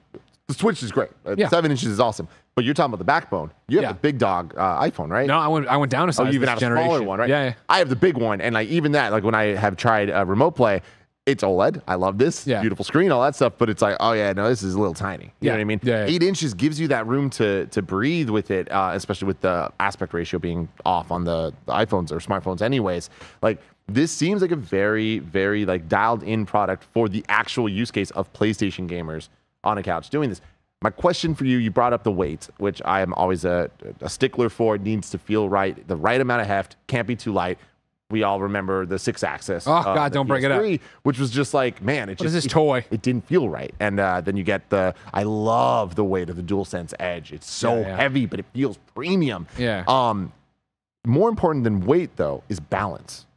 the Switch is great. 7 inches is awesome. But you're talking about the backbone. You have the big dog iPhone, right? No, I went down a size. Oh, you even have a smaller one, right? Yeah. I have the big one. And like even that, like when I have tried remote play, it's OLED. I love this. Beautiful screen, all that stuff. But it's like, oh yeah, no, this is a little tiny. You know what I mean? 8 inches gives you that room to breathe with it, especially with the aspect ratio being off on the iPhones or smartphones anyways. Like this seems like a very, very like dialed in product for the actual use case of PlayStation gamers on a couch doing this. My question for you, you brought up the weight, which I am always a stickler for. It needs to feel right, the right amount of heft, can't be too light. We all remember the 6-axis. Oh, God, don't bring it up. Which was just like, man, what is this toy? It didn't feel right. And then you get I love the weight of the DualSense Edge. It's so heavy, but it feels premium. Yeah. More important than weight, though, is balance.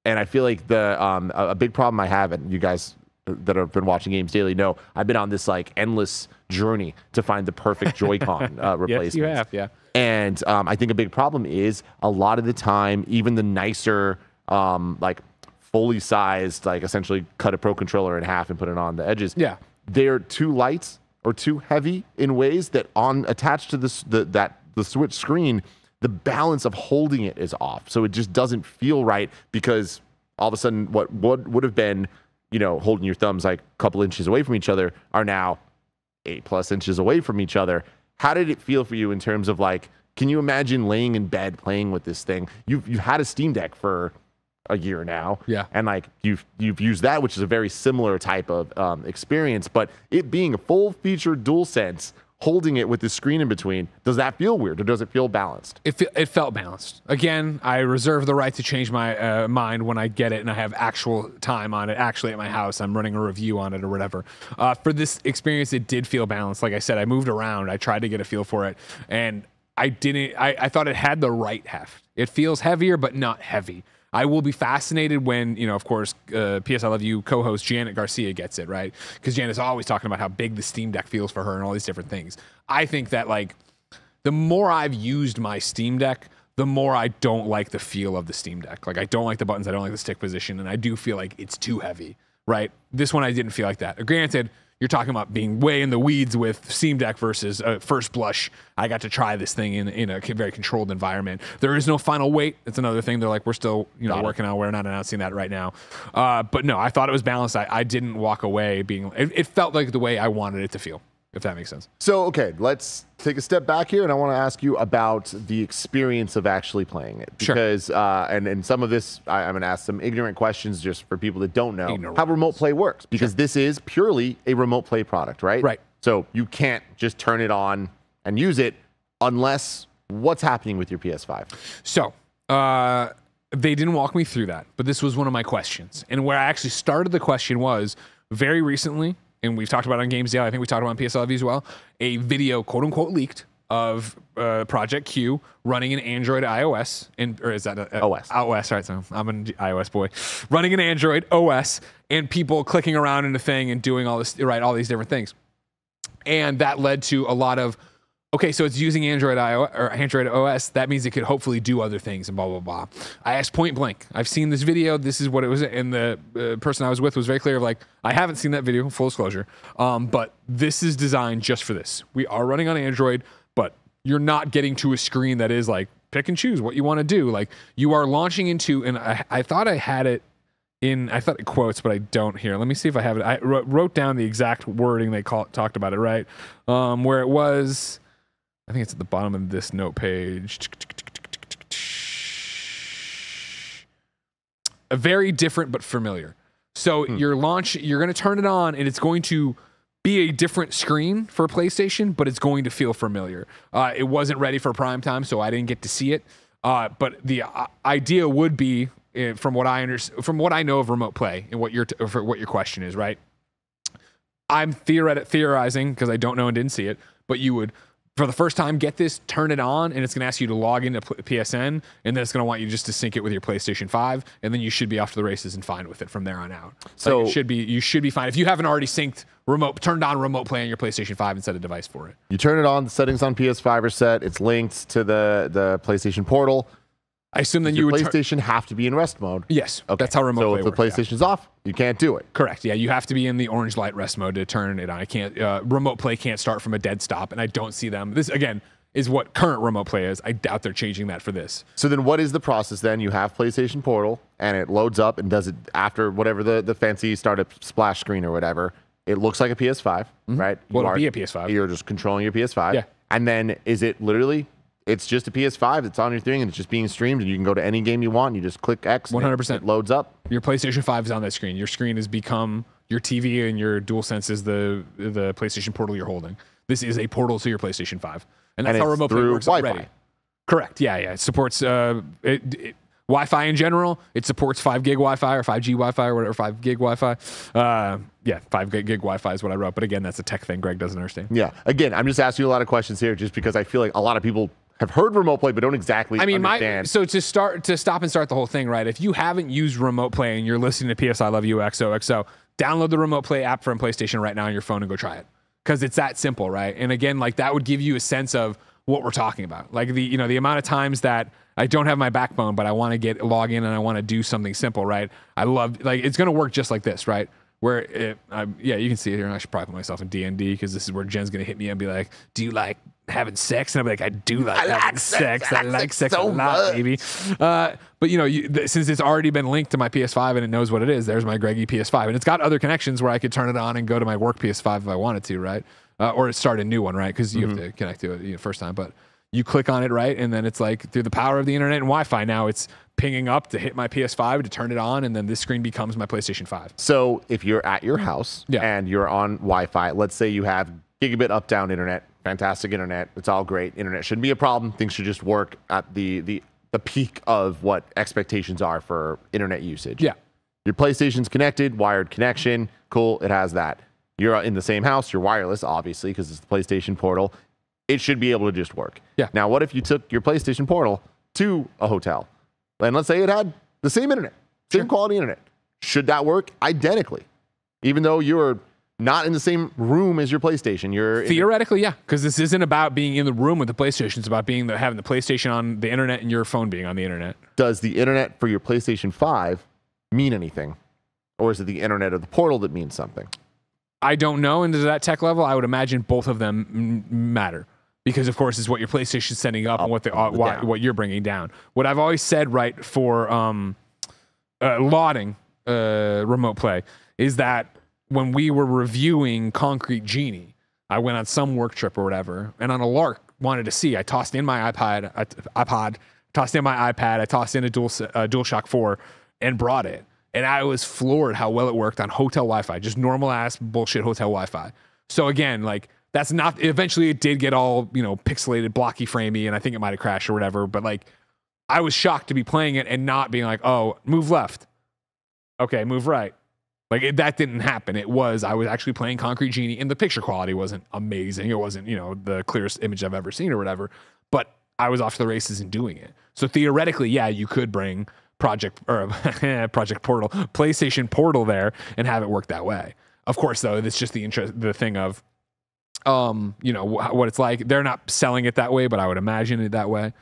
And I feel like a big problem I have, and you guys that have been watching games daily know, I've been on this like endless journey to find the perfect Joy-Con replacement. Yes, you have, yeah. And I think a big problem is a lot of the time, even the nicer, like fully sized, like essentially cut a Pro controller in half and put it on the edges. Yeah, they're too light or too heavy in ways that attached to the Switch screen, the balance of holding it is off. So it just doesn't feel right because all of a sudden, what would have been, holding your thumbs like a couple inches away from each other are now 8+ inches away from each other. How did it feel for you in terms of like, can you imagine laying in bed playing with this thing? You've had a Steam Deck for a year now. Yeah. And like you've used that, which is a very similar type of experience, but it being a full featured DualSense, holding it with the screen in between, does that feel weird or does it feel balanced? It felt balanced. Again, I reserve the right to change my mind when I get it and I have actual time on it. Actually, at my house, I'm running a review on it or whatever. For this experience, it did feel balanced. Like I said, I moved around. I tried to get a feel for it, and I didn't. I thought it had the right heft. It feels heavier, but not heavy. I will be fascinated when, of course, PS I Love You co-host Janet Garcia gets it, right? Because Janet's always talking about how big the Steam Deck feels for her and all these different things. I think that, like, the more I've used my Steam Deck, the more I don't like the feel of the Steam Deck. Like, I don't like the buttons, I don't like the stick position, and I do feel like it's too heavy, right? This one, I didn't feel like that. Granted, you're talking about being way in the weeds with Steam Deck versus first blush. I got to try this thing in a very controlled environment. There is no final weight. That's another thing. They're like, we're still working on. We're not announcing that right now. But no, I thought it was balanced. I didn't walk away being. It felt like the way I wanted it to feel, if that makes sense. So, okay, let's take a step back here, and I want to ask you about the experience of actually playing it. Because, and some of this, I'm going to ask some ignorant questions just for people that don't know how remote play works. Because this is purely a remote play product, right? Right. So you can't just turn it on and use it unless what's happening with your PS5? So, they didn't walk me through that, but this was one of my questions. And where I actually started the question was very recently, and we've talked about it on Games Daily, I think we talked about it on PSLV as well, a video, quote unquote, leaked of Project Q running in Android iOS, or is that OS? OS, right? So I'm an iOS boy. Running in Android OS, and people clicking around in the thing and doing all this, right? All these different things, and that led to a lot of, okay, so it's using Android OS. That means it could hopefully do other things and blah, blah, blah. I asked point blank, I've seen this video. This is what it was. And the person I was with was very clear of like, I haven't seen that video, full disclosure. But this is designed just for this. We are running on Android, but you're not getting to a screen that is like, pick and choose what you want to do. Like you are launching into, and I thought I had it I thought it quotes, but I don't here. Let me see if I have it. I wrote down the exact wording they talked about it, right? Where it was, I think it's at the bottom of this note page. A very different but familiar. So you're going to turn it on and it's going to be a different screen for PlayStation, but it's going to feel familiar. It wasn't ready for prime time, so I didn't get to see it. But the idea would be, from what I know of remote play and what your question is, right? I'm theorizing because I don't know and didn't see it, but you would for the first time, get this, turn it on, and it's going to ask you to log into PSN, and then it's going to want you just to sync it with your PlayStation 5, and then you should be off to the races and fine with it from there on out. So like you should be fine. If you haven't already turned on remote play on your PlayStation 5 and set a device for it. You turn it on, the settings on PS5 are set, it's linked to the PlayStation Portal. I assume then your PlayStation have to be in rest mode. Yes, okay. That's how remote play works. So if the PlayStation's off, you can't do it. Correct. Yeah, you have to be in the orange light rest mode to turn it on. I can't. Remote play can't start from a dead stop, and I don't see them. This again is what current remote play is. I doubt they're changing that for this. So then, what is the process? Then you have PlayStation Portal, and it loads up and does it after whatever the fancy startup splash screen or whatever. It looks like a PS5, right? Well, it'll be a PS5. You're just controlling your PS5. Yeah. And then is it literally? It's just a PS5 that's on your thing, and it's just being streamed, and you can go to any game you want, and you just click X, 100%. It loads up. Your PlayStation 5 is on that screen. Your screen has become your TV, and your DualSense is the PlayStation Portal you're holding. This is a portal to your PlayStation 5. And that's how remote play works already. Correct. Yeah. It supports Wi-Fi in general. It supports 5 gig Wi-Fi or 5G Wi-Fi or whatever, 5 gig Wi-Fi. 5 gig Wi-Fi is what I wrote. But again, that's a tech thing Greg doesn't understand. Yeah. Again, I'm just asking you a lot of questions here just because I feel like a lot of people have heard remote play but don't exactly understand. So to stop and start the whole thing, right? If you haven't used remote play and you're listening to PS I Love You XOXO, download the remote play app from PlayStation right now on your phone and go try it. Because it's that simple, right? And again, like that would give you a sense of what we're talking about. Like the amount of times that I don't have my backbone, but I want to log in and I want to do something simple, right? I love, like, it's going to work just like this, right? Where you can see it here, and I should probably put myself in D&D because this is where Jen's gonna hit me and be like, "Do you like having sex?" And I'll be like, "I do like having sex. I like sex so a lot, baby." But since it's already been linked to my PS5 and it knows what it is, there's my Greggy PS5, and it's got other connections where I could turn it on and go to my work PS5 if I wanted to, right? Or start a new one, right? Because you have to connect to it first time, but you click on it, right? And then it's like through the power of the internet and Wi-Fi, now it's pinging up to hit my PS5 to turn it on, and then this screen becomes my PlayStation 5. So if you're at your house and you're on Wi-Fi, let's say you have gigabit up down internet, fantastic internet, it's all great. Internet shouldn't be a problem. Things should just work at the peak of what expectations are for internet usage. Yeah. Your PlayStation's connected, wired connection, cool, it has that. You're in the same house, you're wireless, obviously, because it's the PlayStation Portal. It should be able to just work. Yeah. Now, what if you took your PlayStation Portal to a hotel? And let's say it had the same internet, same quality internet. Should that work identically? Even though you're not in the same room as your PlayStation, you're theoretically, yeah, because this isn't about being in the room with the PlayStation. It's about having the PlayStation on the internet and your phone being on the internet. Does the internet for your PlayStation 5 mean anything? Or is it the internet of the Portal that means something? I don't know. And to that tech level, I would imagine both of them matter. Because, of course, it's what your PlayStation's setting up and what you're bringing down. What I've always said, right, for lauding remote play is that when we were reviewing Concrete Genie, I went on some work trip or whatever, and on a lark, wanted to see. I tossed in my iPad, tossed in my iPad, I tossed in a DualShock 4, and brought it. And I was floored how well it worked on hotel Wi-Fi, just normal ass bullshit hotel Wi-Fi. So again, like, that's not, eventually it did get all, pixelated, blocky, framey, and I think it might have crashed or whatever, but like, I was shocked to be playing it and not being like, oh, move left. Okay, move right. Like, that didn't happen. I was actually playing Concrete Genie, and the picture quality wasn't amazing. It wasn't, the clearest image I've ever seen or whatever, but I was off to the races in doing it. So theoretically, yeah, you could bring PlayStation Portal there and have it work that way. Of course, though, it's just the thing of, what it's like. They're not selling it that way, but I would imagine it that way.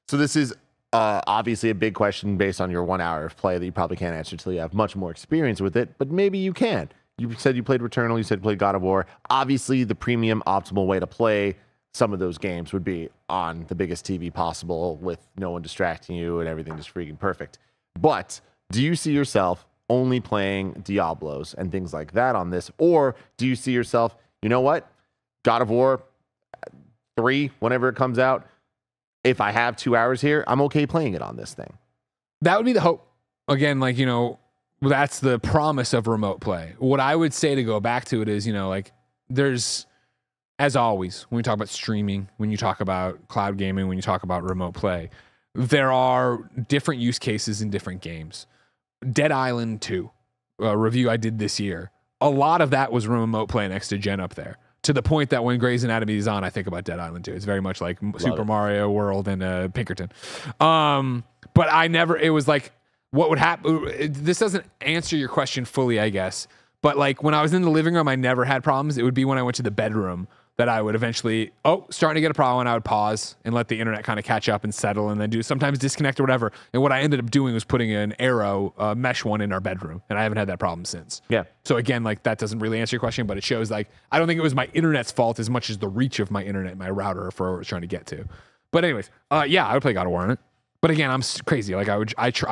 So this is obviously a big question based on your 1 hour of play that you probably can't answer until you have much more experience with it, but maybe you can. You said you played Returnal, you said you played God of War. Obviously, the premium optimal way to play some of those games would be on the biggest TV possible with no one distracting you and everything just freaking perfect. But do you see yourself only playing Diablos and things like that on this? Or do you see yourself, you know what? God of War 3, whenever it comes out, if I have 2 hours here, I'm okay playing it on this thing. That would be the hope. Again, like, that's the promise of remote play. What I would say to go back to it is, there's, as always, when we talk about streaming, when you talk about cloud gaming, when you talk about remote play, there are different use cases in different games. Dead Island 2, a review I did this year, a lot of that was remote play next to Gen up there. to the point that when Grey's Anatomy is on, I think about Dead Island 2. It's very much like Super Mario World and Pinkerton. But I never, it was like, what would happen? This doesn't answer your question fully, I guess. But like when I was in the living room, I never had problems. It would be when I went to the bedroom that I would eventually, starting to get a problem, and I would pause and let the internet kind of catch up and settle, and then sometimes disconnect or whatever. And what I ended up doing was putting an Arrow mesh one in our bedroom, and I haven't had that problem since. Yeah. So again, like that doesn't really answer your question, but it shows like I don't think it was my internet's fault as much as the reach of my internet, my router for what I was trying to get to. But anyways, yeah, I would play God of War on it. But again, I'm crazy. Like I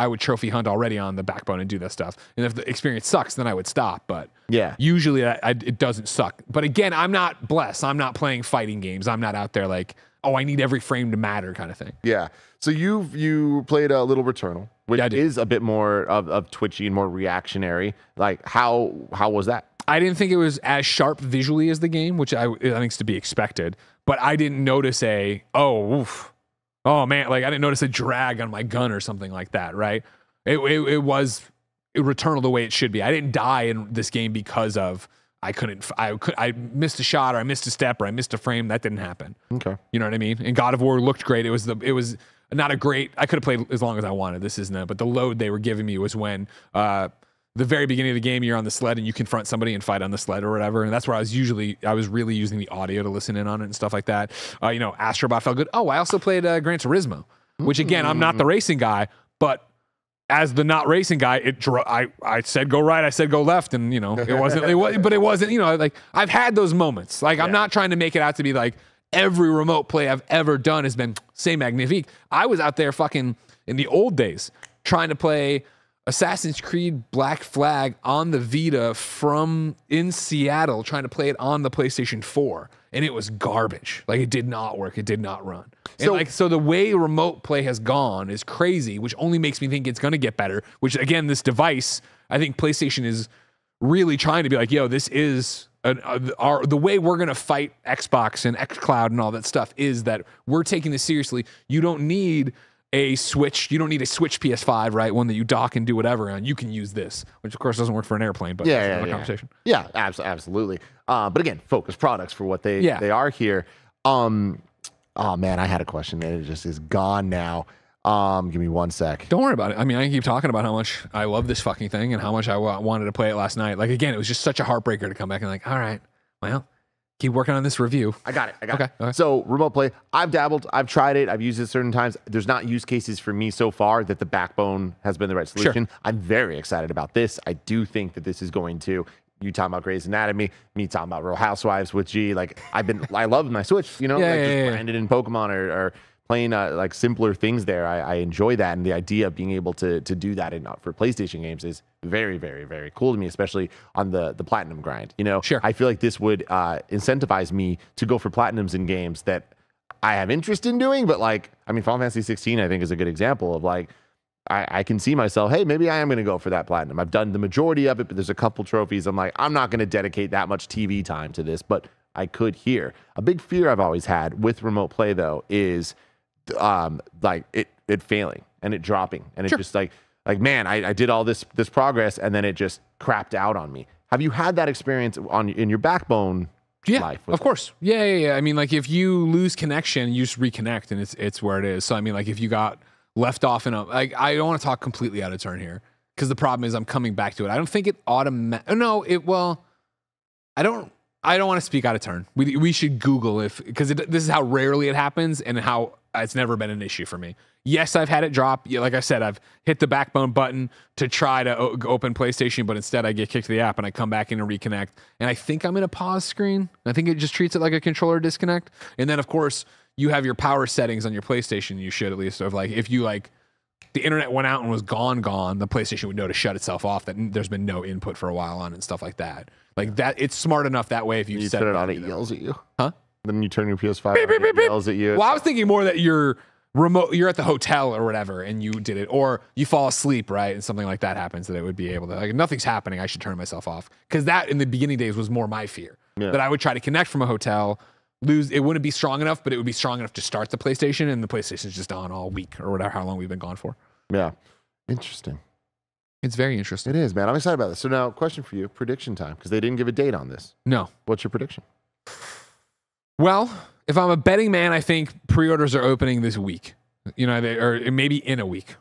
would trophy hunt already on the Backbone and do that stuff. And if the experience sucks, then I would stop. But yeah, usually it doesn't suck. But again, I'm not blessed. I'm not playing fighting games. I'm not out there like, I need every frame to matter kind of thing. Yeah. So you played a Little Returnal, which is a bit more of twitchy and more reactionary. Like how was that? I didn't think it was as sharp visually as the game, which I think is to be expected. But I didn't notice oh man, like I didn't notice a drag on my gun or something like that, right? It was Returnal the way it should be. I didn't die in this game because of I missed a shot or I missed a step or I missed a frame. That didn't happen. Okay. You know what I mean? And God of War looked great. It was not a great, I could have played as long as I wanted. This isn't it, but the load they were giving me was when the very beginning of the game, you're on the sled and you confront somebody and fight on the sled or whatever. And that's where I was really using the audio to listen in on it and stuff like that. Astrobot felt good. Oh, I also played Gran Turismo, which again, I'm not the racing guy, but as the not racing guy, I said go right, I said go left, and it wasn't, like I've had those moments. Like I'm not trying to make it out to be like every remote play I've ever done has been c'est magnifique. I was out there fucking in the old days trying to play Assassin's Creed Black Flag on the Vita from in Seattle, trying to play it on the PlayStation 4, and it was garbage. Like it did not work. It did not run. So the way remote play has gone is crazy, which only makes me think it's going to get better, which again, this device, I think PlayStation is really trying to be like, yo, this is the way we're going to fight Xbox and xCloud and all that stuff is that we're taking this seriously. You don't need a Switch. You don't need a Switch PS5, right? One that you dock and do whatever on. You can use this, which of course doesn't work for an airplane, but that's another conversation. Yeah, absolutely. But again, focused products for what they are here. Oh man, I had a question and it just is gone now. Give me 1 sec. Don't worry about it. I mean, I can keep talking about how much I love this fucking thing and how much I wanted to play it last night. Like again, it was just such a heartbreaker to come back and like, all right, well, keep working on this review. I got it. Okay. So remote play, I've dabbled, I've tried it, I've used it certain times. There's not use cases for me so far that the Backbone has been the right solution. Sure. I'm very excited about this. I do think that this is going to, you talking about Grey's Anatomy, me talking about Real Housewives with G. Like I love my Switch, just branded in Pokemon or playing like simpler things there. I enjoy that, and the idea of being able to do that for PlayStation games is very, very, very cool to me, especially on the platinum grind. Sure. I feel like this would incentivize me to go for platinums in games that I have interest in doing, but Final Fantasy 16 I think is a good example of I can see myself, hey, maybe I am going to go for that platinum. I've done the majority of it, but there's a couple trophies. I'm like, I'm not going to dedicate that much TV time to this, but I could here. A big fear I've always had with remote play though is it failing and it dropping and it's just like man, I did all this progress and then it just crapped out on me. Have you had that experience in your Backbone life? Of course. Yeah. I mean, like if you lose connection, you just reconnect and it's where it is. So I mean, like if you got left off in I don't want to talk completely out of turn here because the problem is I'm coming back to it. I don't think it I don't want to speak out of turn. We should Google because this is how rarely it happens and how it's never been an issue for me. Yes, I've had it drop. Yeah, like I said, I've hit the Backbone button to try to open PlayStation, but instead I get kicked to the app and I come back in and reconnect. And I think I'm in a pause screen. I think it just treats it like a controller disconnect. And then, of course, you have your power settings on your PlayStation. You should at least. So if you the internet went out and was gone, the PlayStation would know to shut itself off, that there's been no input for a while on it and stuff like that. Like that, it's smart enough that way if you set it on, it yells at you. Huh? Then you turn your PS5 on, it yells at you. Well, I was thinking more that you're at the hotel or whatever and you did it, or you fall asleep, right? And something like that happens, that it would be able to, if nothing's happening, I should turn myself off. Because that in the beginning days was more my fear. Yeah. That I would try to connect from a hotel, it wouldn't be strong enough, but it would be strong enough to start the PlayStation, and the PlayStation's just on all week or whatever, how long we've been gone for. Yeah. Interesting. It's very interesting. It is, man. I'm excited about this. So now, question for you, prediction time, because they didn't give a date on this. No. What's your prediction? Well, if I'm a betting man, I think pre-orders are opening this week. You know, or maybe in a week.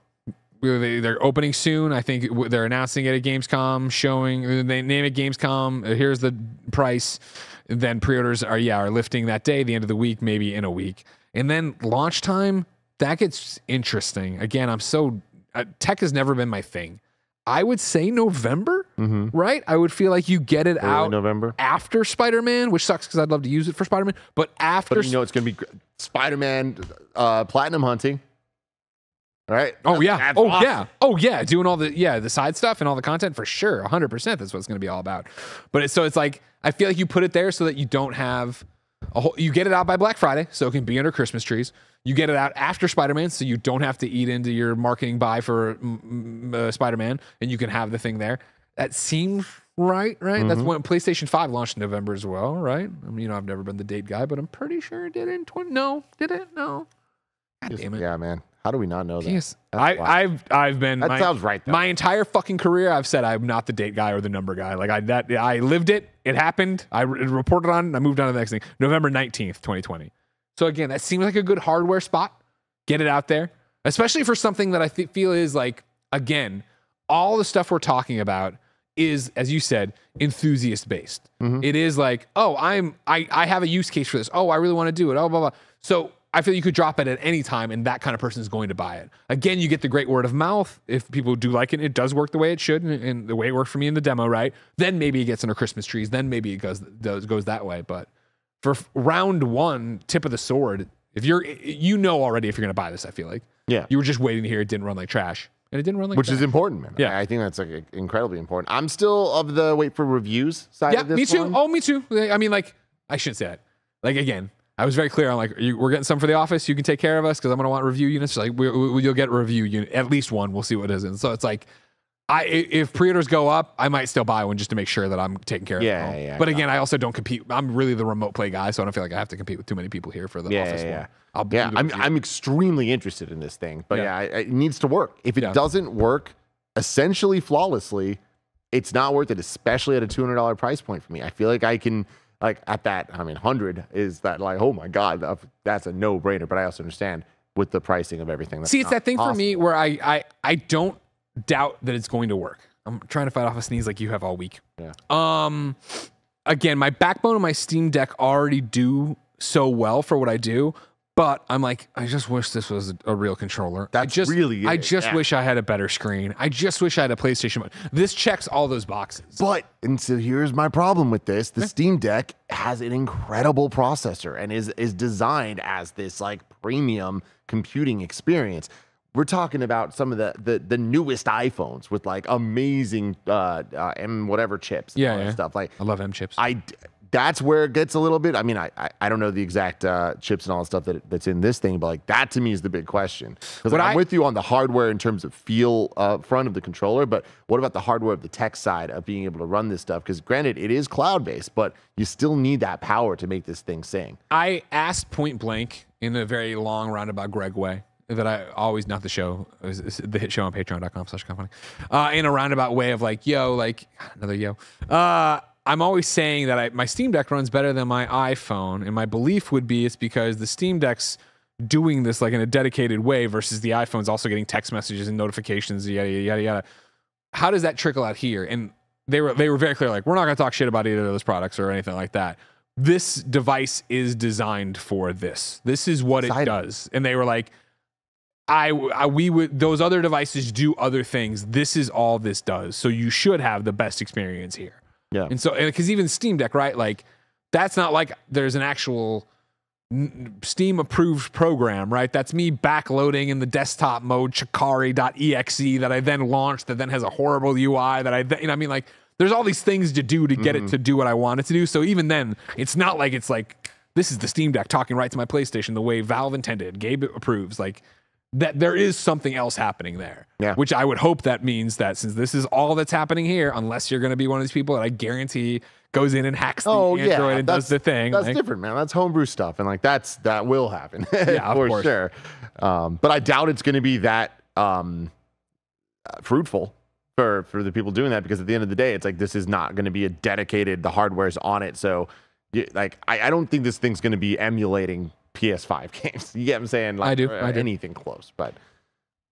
They're opening soon. I think they're announcing it at Gamescom, showing they name it Gamescom. Here's the price. Then pre-orders are lifting that day, the end of the week, maybe in a week. And then launch time, that gets interesting. Again, tech has never been my thing. I would say November, right? I would feel like you get it out November after Spider-Man, which sucks because I'd love to use it for Spider-Man. But after, it's going to be Spider-Man Platinum hunting. All right. Oh yeah. That's Oh awesome. yeah. Oh yeah. Doing all the side stuff and all the content for sure. 100%. That's what it's going to be all about. But it's like, I feel like you put it there so that you don't have you get it out by Black Friday, so it can be under Christmas trees. You get it out after Spider-Man, so you don't have to eat into your marketing buy for Spider-Man, and you can have the thing there. That seems right? That's when PlayStation 5 launched in November as well, right? I mean, I've never been the date guy, but I'm pretty sure it did it in 20. No, did it? No. God damn it. Yeah, man. How do we not know that? Yes, I've been. That sounds right, though. My entire fucking career, I've said I'm not the date guy or the number guy. Like I lived it. It happened. I reported on it. I moved on to the next thing. November 19th, 2020. So again, that seems like a good hardware spot. Get it out there, especially for something that I feel is like, again, all the stuff we're talking about is, as you said, enthusiast based. It is like, oh, I have a use case for this. Oh, I really want to do it. Oh, blah, blah. So I feel you could drop it at any time and that kind of person is going to buy it. Again, you get the great word of mouth. If people do like it, it does work the way it should and the way it worked for me in the demo, right? Then maybe it gets under Christmas trees. Then maybe it goes that way. But for round one, tip of the sword, if you know already if you're going to buy this, I feel like. Yeah. You were just waiting to hear it didn't run like trash. And it didn't run like Which trash. is important, man. Yeah. I think that's like incredibly important. I'm still of the wait for reviews side of this. Me too. one. Oh, me too. I mean, like, I shouldn't say that. Like, again, I was very clear on like, we're getting some for the office. You can take care of us because I'm going to want review units. Like, you'll get a review unit, at least one. We'll see what it is. And so it's like, if pre-orders go up, I might still buy one just to make sure that I'm taking care of it. Yeah. But again, I also don't compete. I'm really the remote play guy, so I don't feel like I have to compete with too many people here for the office one. I'm extremely interested in this thing, but it needs to work. If it doesn't work essentially flawlessly, it's not worth it, especially at a $200 price point for me. I feel like I can, like at that, I mean, 100 is that like, oh my God, that's a no brainer. But I also understand with the pricing of everything. See, it's that thing for me where I don't doubt that it's going to work. I'm trying to fight off a sneeze like you have all week. Yeah. Again, my backbone and my Steam Deck already do so well for what I do. But I'm like, I just wish this was a real controller. I just wish I had a better screen. I just wish I had a PlayStation. This checks all those boxes. And so here's my problem with this. The Steam Deck has an incredible processor and is designed as this like premium computing experience. We're talking about some of the newest iPhones with like amazing M whatever chips and all that stuff. Like, I love M chips. That's where it gets a little bit. I mean, I don't know the exact chips and all the stuff that's in this thing, but like that to me is the big question. Because I'm with you on the hardware in terms of feel front of the controller, but what about the hardware of the tech side of being able to run this stuff? Because granted, it is cloud-based, but you still need that power to make this thing sing. I asked point blank in a very long roundabout Greg way that I always, not the show, the hit show on patreon.com/KindaFunny, in a roundabout way of like, another yo. I'm always saying that my Steam Deck runs better than my iPhone, and my belief would be it's because the Steam Deck's doing this like in a dedicated way versus the iPhone's also getting text messages and notifications, yada, yada, yada. How does that trickle out here? And they were very clear, like, we're not going to talk shit about either of those products or anything like that. This device is designed for this. This is what it does. And they were like, those other devices do other things. This is all this does. So you should have the best experience here. Yeah. And so, because even Steam Deck, right? Like, that's not like there's an actual Steam approved program, right? That's me backloading in the desktop mode Chikari.exe that I then launched that then has a horrible UI that I mean, like, there's all these things to do to get it to do what I want it to do. So even then, it's not like it's like, this is the Steam Deck talking right to my PlayStation the way Valve intended. Gabe approves. Like, that there is something else happening there, which I would hope that means that since this is all that's happening here, unless you're going to be one of these people that I guarantee goes in and hacks the Android and does the thing. That's different, man. That's homebrew stuff. And like, that will happen for sure. But I doubt it's going to be that fruitful for the people doing that, because at the end of the day, it's like, this is not going to be the hardware's on it. So like I don't think this thing's going to be emulating PS5 games. You get what I'm saying? Like, I do. Anything close, but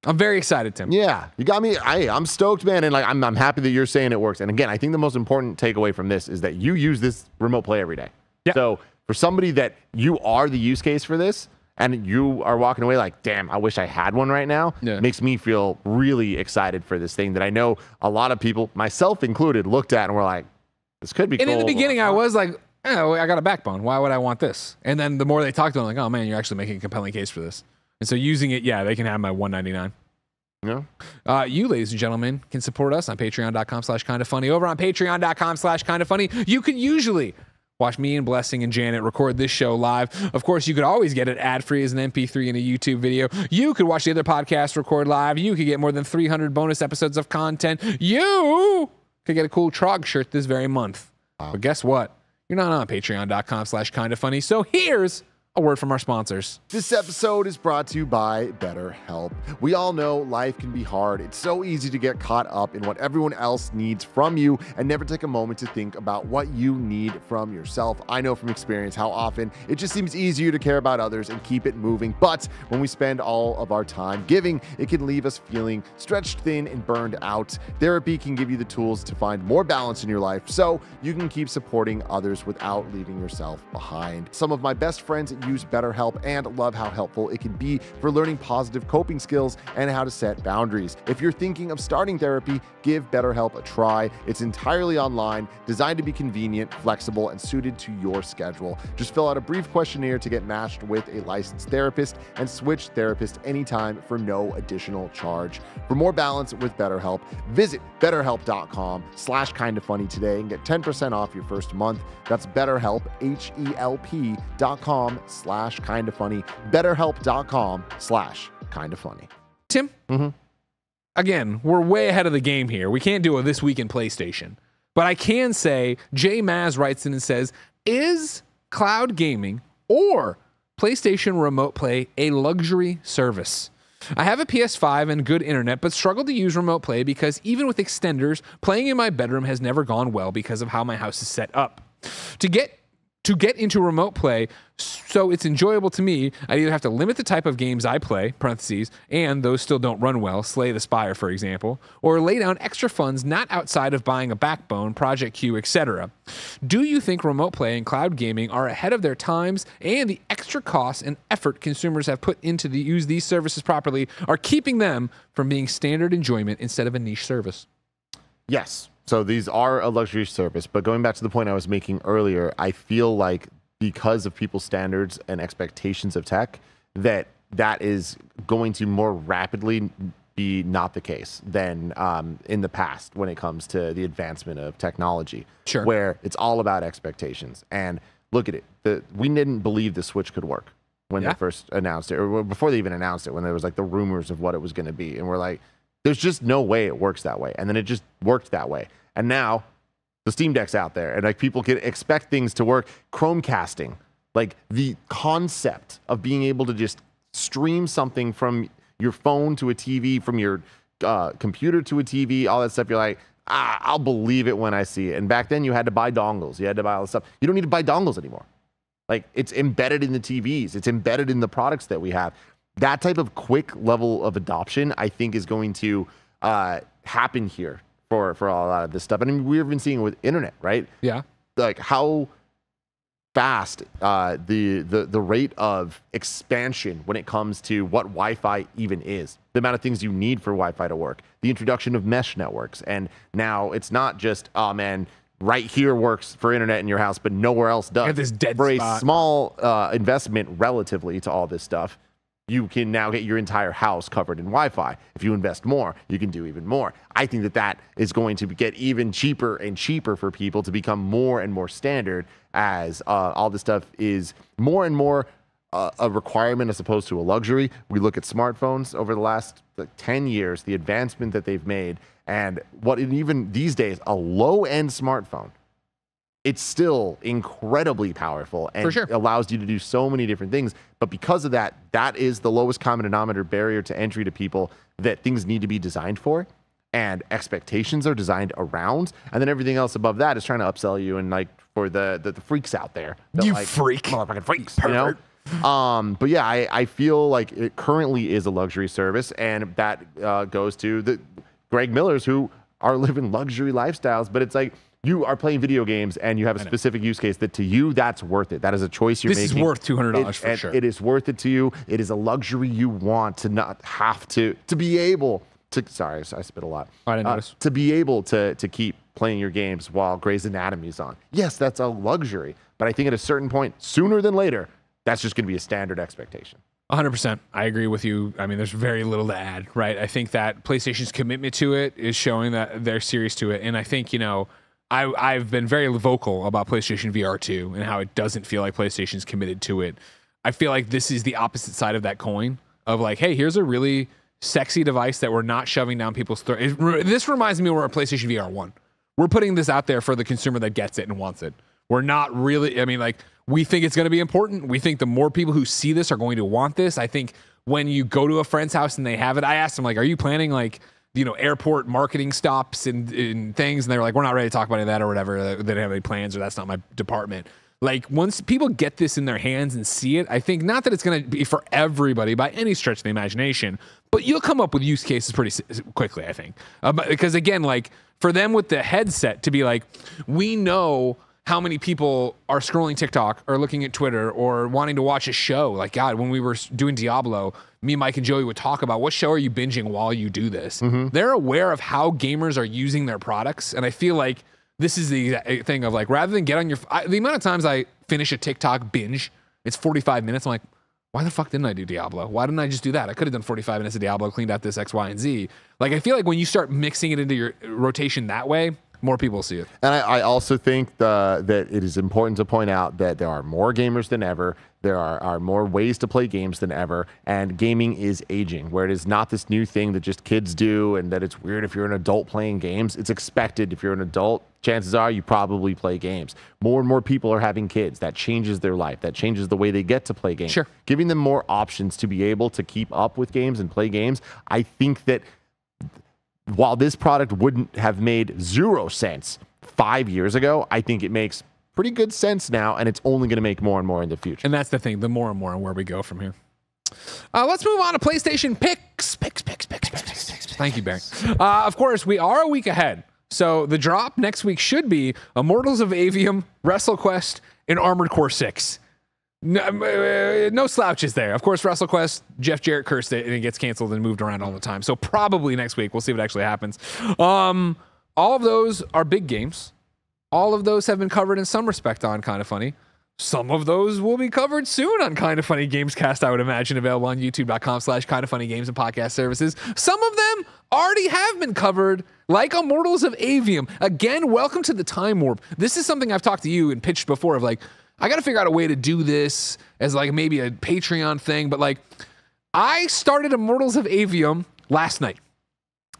I'm very excited, Tim. yeah, you got me. I'm stoked, man, and like I'm happy that you're saying it works. And again, I think the most important takeaway from this is that you use this remote play every day. Yeah. So for somebody that you are the use case for this, and you are walking away like, damn, I wish I had one right now, makes me feel really excited for this thing that I know a lot of people, myself included, looked at and were like, this could be cool. And in the beginning, I was like, oh, I got a backbone. Why would I want this? And then the more they talked to them, like, oh man, you're actually making a compelling case for this. And so using it, yeah, they can have my $199. Yeah. You, ladies and gentlemen, can support us on patreon.com/kindafunny. Over on patreon.com/kindafunny, you could usually watch me and Blessing and Janet record this show live. Of course, you could always get it ad-free as an MP3 in a YouTube video. You could watch the other podcasts record live. You could get more than 300 bonus episodes of content. You could get a cool Trog shirt this very month. Wow. But guess what? You're not on patreon.com/kindafunny. So here's a word from our sponsors. This episode is brought to you by BetterHelp. We all know life can be hard. It's so easy to get caught up in what everyone else needs from you and never take a moment to think about what you need from yourself. I know from experience how often it just seems easier to care about others and keep it moving. But when we spend all of our time giving, it can leave us feeling stretched thin and burned out. Therapy can give you the tools to find more balance in your life so you can keep supporting others without leaving yourself behind. Some of my best friends use BetterHelp and love how helpful it can be for learning positive coping skills and how to set boundaries. If you're thinking of starting therapy, give BetterHelp a try. It's entirely online, designed to be convenient, flexible, and suited to your schedule. Just fill out a brief questionnaire to get matched with a licensed therapist and switch therapist anytime for no additional charge. For more balance with BetterHelp, visit betterhelp.com/kindafunny today and get 10% off your first month. That's BetterHelp, HELP.com/kindafunny, betterhelp.com/kindafunny. Tim, again, we're way ahead of the game here. We can't do a This Week in PlayStation. But I can say, JMaz writes in and says, is cloud gaming or PlayStation Remote Play a luxury service? I have a PS5 and good internet, but struggle to use Remote Play because even with extenders, playing in my bedroom has never gone well because of how my house is set up. To get into Remote Play so it's enjoyable to me, I either have to limit the type of games I play, parentheses, and those still don't run well, Slay the Spire, for example, or lay down extra funds not outside of buying a backbone, Project Q, etc. Do you think Remote Play and cloud gaming are ahead of their times, and the extra costs and effort consumers have put into use these services properly are keeping them from being standard enjoyment instead of a niche service? Yes. So these are a luxury service, but going back to the point I was making earlier, I feel like because of people's standards and expectations of tech, that is going to more rapidly be not the case than in the past when it comes to the advancement of technology. Sure. Where it's all about expectations. And look at it. We didn't believe the Switch could work when they first announced it, or before they even announced it, when there was like the rumors of what it was going to be. And we're like, there's just no way it works that way. And then it just worked that way. And now the Steam Deck's out there and like people can expect things to work. Chromecasting, like the concept of being able to just stream something from your phone to a TV, from your computer to a TV, all that stuff. You're like, I'll believe it when I see it. And back then you had to buy dongles. You had to buy all this stuff. You don't need to buy dongles anymore. Like it's embedded in the TVs. It's embedded in the products that we have. That type of quick level of adoption, I think, is going to happen here for a lot of this stuff. I mean, we've been seeing it with internet, right? Yeah. Like how fast the rate of expansion when it comes to what Wi-Fi even is, the amount of things you need for Wi-Fi to work, the introduction of mesh networks, and now it's not just, oh man, right here works for internet in your house, but nowhere else does. This dead for spot. A small investment relatively to all this stuff, you can now get your entire house covered in Wi-Fi. If you invest more, you can do even more. I think that is going to get even cheaper and cheaper for people to become more and more standard as all this stuff is more and more a requirement as opposed to a luxury. We look at smartphones over the last 10 years, the advancement that they've made, and even these days, a low-end smartphone, it's still incredibly powerful and allows you to do so many different things. But because of that is the lowest common denominator barrier to entry to people that things need to be designed for. and expectations are designed around, and then everything else above that is trying to upsell you and like for the freaks out there. You like, freak. Motherfucking freaks, you know? But yeah, I feel like it currently is a luxury service, and that goes to the Greg Millers who are living luxury lifestyles, but it's like you are playing video games and you have a specific use case that to you, that's worth it. That is a choice you're making. This is worth $200 for sure. It is worth it to you. It is a luxury you want to not have to be able to, sorry, I spit a lot. I didn't notice. To be able to keep playing your games while Grey's Anatomy's on. Yes, that's a luxury, but I think at a certain point, sooner than later, that's just going to be a standard expectation. 100%. I agree with you. I mean, there's very little to add, right? I think that PlayStation's commitment to it is showing that they're serious to it. And I think, you know, I've been very vocal about PlayStation VR 2 and how it doesn't feel like PlayStation's committed to it. I feel like this is the opposite side of that coin of like, hey, here's a really sexy device that we're not shoving down people's throats. This reminds me of a PlayStation VR 1. We're putting this out there for the consumer that gets it and wants it. We're not really, I mean, like, we think it's going to be important. We think the more people who see this are going to want this. I think when you go to a friend's house and they have it, I asked them, like, are you planning, like, you know, airport marketing stops and things? And they were like, we're not ready to talk about any of that or whatever. They didn't have any plans or that's not my department. Like, once people get this in their hands and see it, I think not that it's going to be for everybody by any stretch of the imagination, but you'll come up with use cases pretty quickly, I think. Because, again, like, for them with the headset to be like, we know how many people are scrolling TikTok or looking at Twitter or wanting to watch a show. Like, God, when we were doing Diablo, me, Mike, and Joey would talk about what show are you binging while you do this. They're aware of how gamers are using their products. And I feel like this is the thing of like, rather than get on your, the amount of times I finish a TikTok binge, it's 45 minutes. I'm like, why the fuck didn't I do Diablo? Why didn't I just do that? I could have done 45 minutes of Diablo, cleaned out this X, Y, and Z. Like, I feel like when you start mixing it into your rotation that way, more people see it. And I also think that it is important to point out that there are more gamers than ever. There are more ways to play games than ever. And gaming is aging, where it is not this new thing that just kids do and that it's weird if you're an adult playing games. It's expected if you're an adult. Chances are you probably play games. More and more people are having kids. That changes their life. That changes the way they get to play games. Sure. Giving them more options to be able to keep up with games and play games. I think that while this product wouldn't have made 0 sense 5 years ago, I think it makes pretty good sense now, and it's only going to make more and more in the future. And that's the thing, the more and more and where we go from here. Let's move on to PlayStation picks. Thank you, Barry. Of course, we are a week ahead. So the drop next week should be Immortals of Avium, WrestleQuest, and Armored Core 6. No slouches there. Of course, WrestleQuest, Jeff Jarrett cursed it, and it gets canceled and moved around all the time. So probably next week. We'll see what actually happens. All of those are big games. All of those have been covered in some respect on Kinda Funny. Some of those will be covered soon on Kinda Funny Gamescast, I would imagine, available on youtube.com/KindaFunnyGames and podcast services. Some of them already have been covered, like Immortals of Avium. Again, welcome to the Time Warp. This is something I've talked to you and pitched before of like, I got to figure out a way to do this as like maybe a Patreon thing. But like, I started Immortals of Avium last night.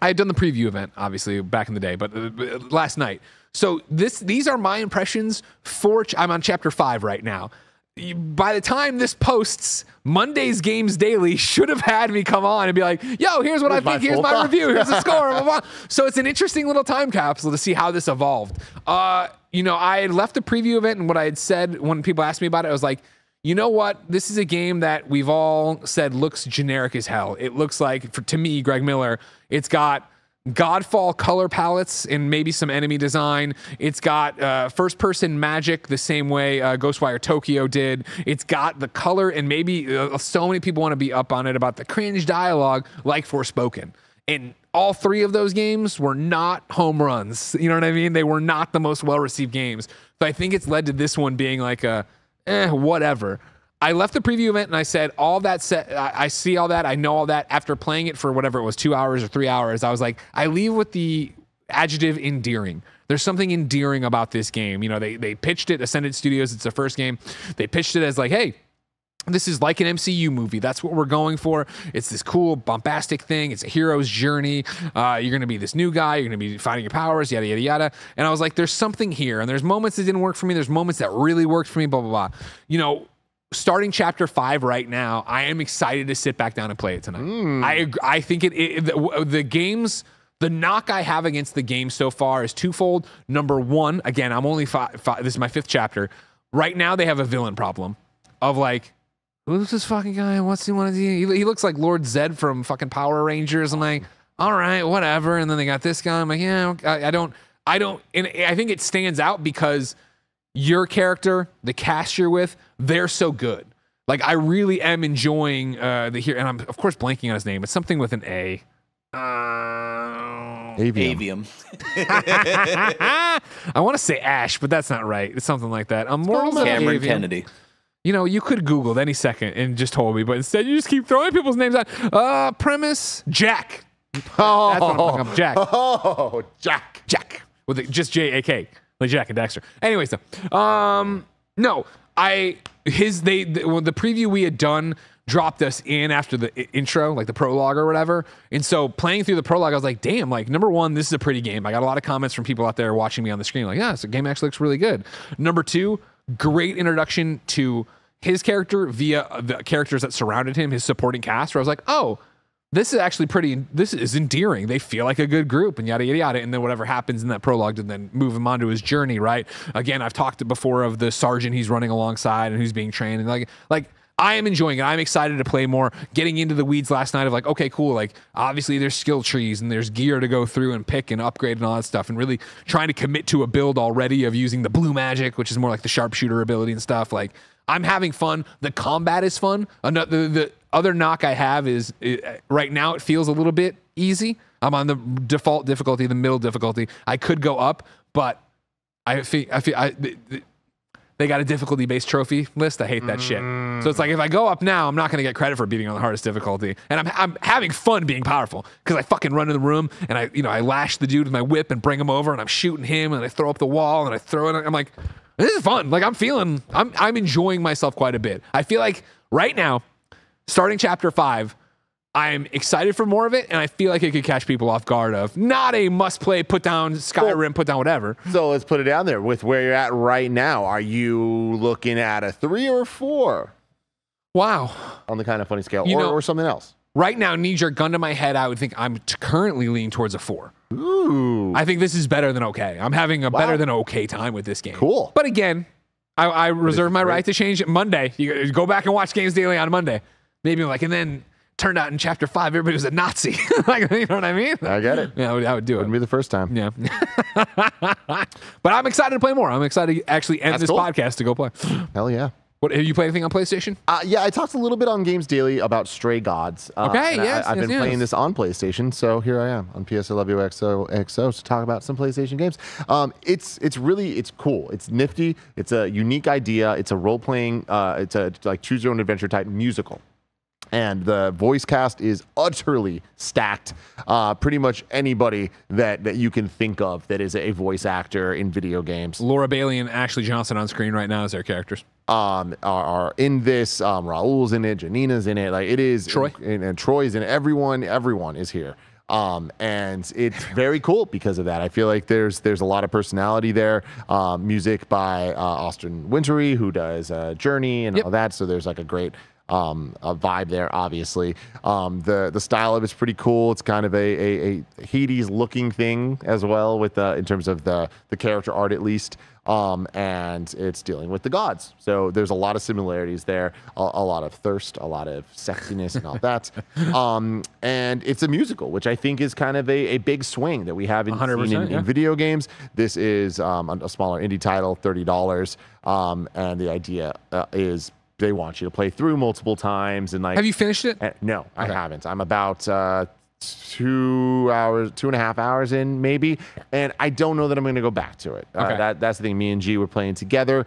I had done the preview event, obviously, back in the day, but last night. So these are my impressions for, I'm on chapter 5 right now. By the time this posts, Monday's Games Daily should have had me come on and be like, yo, here's what I think, here's my review, here's the score, blah, blah. So it's an interesting little time capsule to see how this evolved. You know, I had left the preview event, and what I had said when people asked me about it, I was like, you know what? This is a game that we've all said looks generic as hell. It looks like, to me, Greg Miller, it's got Godfall color palettes and maybe some enemy design. It's got first-person magic the same way Ghostwire Tokyo did. It's got the color, and maybe so many people want to be up on it about the cringe dialogue like Forspoken. And all 3 of those games were not home runs. You know what I mean? They were not the most well-received games. So I think it's led to this one being like a, whatever. I left the preview event and I said, all that set, I see all that, I know all that. After playing it for whatever it was, 2 hours or 3 hours, I was like, I leave with the adjective endearing. There's something endearing about this game. You know, they pitched it, Ascendant Studios, it's their first game. They pitched it as like, hey, this is like an MCU movie. That's what we're going for. It's this cool, bombastic thing. It's a hero's journey. You're going to be this new guy. You're going to be finding your powers, yada, yada, yada. And I was like, there's something here. And there's moments that didn't work for me. There's moments that really worked for me, blah, blah, blah. You know, starting chapter 5 right now, I am excited to sit back down and play it tonight. I think the games The knock I have against the game so far is twofold. Number one, again, I'm only five, this is my 5th chapter. Right now, they have a villain problem of like, who's this fucking guy? What's he want to do? He looks like Lord Zed from fucking Power Rangers. I'm like, all right, whatever. And then they got this guy. I'm like, yeah, I don't, and I think it stands out because your character, the cast you're with, they're so good. Like, I really am enjoying and I'm of course blanking on his name. It's something with an A. Avium. I want to say Ash, but that's not right. It's something like that. Cameron Kennedy. You know, you could Google it any second and just told me, but instead you just keep throwing people's names out. Premise Jack. Oh, that's what I'm talking about. Jack. Oh, Jack. Jack with just J-A-K, like Jack and Dexter. Anyways, though, no, the preview we had done dropped us in after the intro, like the prologue or whatever. And so playing through the prologue, I was like, damn, like number one, this is a pretty game. I got a lot of comments from people out there watching me on the screen. Like, yeah, this game actually looks really good. Number two, great introduction to his character via the characters that surrounded him, his supporting cast, where I was like, oh, this is actually this is endearing. They feel like a good group and yada, yada, yada. And then whatever happens in that prologue to then move him onto his journey, right? Again, I've talked before of the sergeant he's running alongside and who's being trained. And like I am enjoying it. I'm excited to play more. Getting into the weeds last night of like, okay, cool. Like obviously there's skill trees and there's gear to go through and pick and upgrade and all that stuff. And really trying to commit to a build already of using the blue magic, which is more like the sharpshooter ability and stuff. Like I'm having fun. The combat is fun. The other knock I have is right now it feels a little bit easy. I'm on the default difficulty, the middle difficulty. I could go up, but I feel they got a difficulty-based trophy list. I hate that shit. So it's like if I go up now, I'm not going to get credit for beating on the hardest difficulty. And I'm having fun being powerful because I fucking run in the room and I lash the dude with my whip and bring him over and I'm shooting him and I throw up the wall and I throw it. I'm like, this is fun. Like I'm enjoying myself quite a bit. I feel like right now, starting chapter 5, I'm excited for more of it, and I feel like it could catch people off guard of not a must-play, put down Skyrim, put down whatever. So let's put it down there with where you're at right now. Are you looking at a 3 or 4? Wow. On the kind of funny scale, or something else? Right now, knee-jerk gun to my head, I would think I'm currently leaning towards a 4. Ooh. I think this is better than okay. I'm having a better than okay time with this game. Cool. But again, I reserve my right to change it Monday. You go back and watch Games Daily on Monday. Maybe like, and then turned out in chapter 5, everybody was a Nazi. Like, you know what I mean? I get it. Yeah, I would do it. Wouldn't be the first time. Yeah. But I'm excited to play more. I'm excited to actually end this podcast to go play. Hell yeah. What, have you played anything on PlayStation? Yeah, I talked a little bit on Games Daily about Stray Gods. Okay, yes. I've been playing this on PlayStation, so here I am on XOXO to talk about some PlayStation games. It's cool. It's nifty. It's a unique idea. It's a role-playing, it's a like choose-your-own-adventure type musical. And the voice cast is utterly stacked. Pretty much anybody that you can think of that is a voice actor in video games. Laura Bailey and Ashley Johnson on screen right now as their characters. Are in this. Raul's in it. Janina's in it. Like it is. Troy. And Troy's in it. Everyone is here. And it's very cool because of that. I feel like there's a lot of personality there. Music by Austin Wintory, who does Journey and all that. So there's like a great a vibe there, obviously. The style of it's pretty cool. It's kind of a Hades looking thing as well with in terms of the character art at least. And it's dealing with the gods. So there's a lot of similarities there, a lot of thirst, a lot of sexiness and all that. And it's a musical, which I think is kind of a big swing that we haven't seen in video games. This is a smaller indie title, $30. And the idea is they want you to play through multiple times. And like, have you finished it? No, I haven't. I'm about 2.5 hours in maybe, and I don't know that I'm going to go back to it. That's the thing. Me and G were playing together.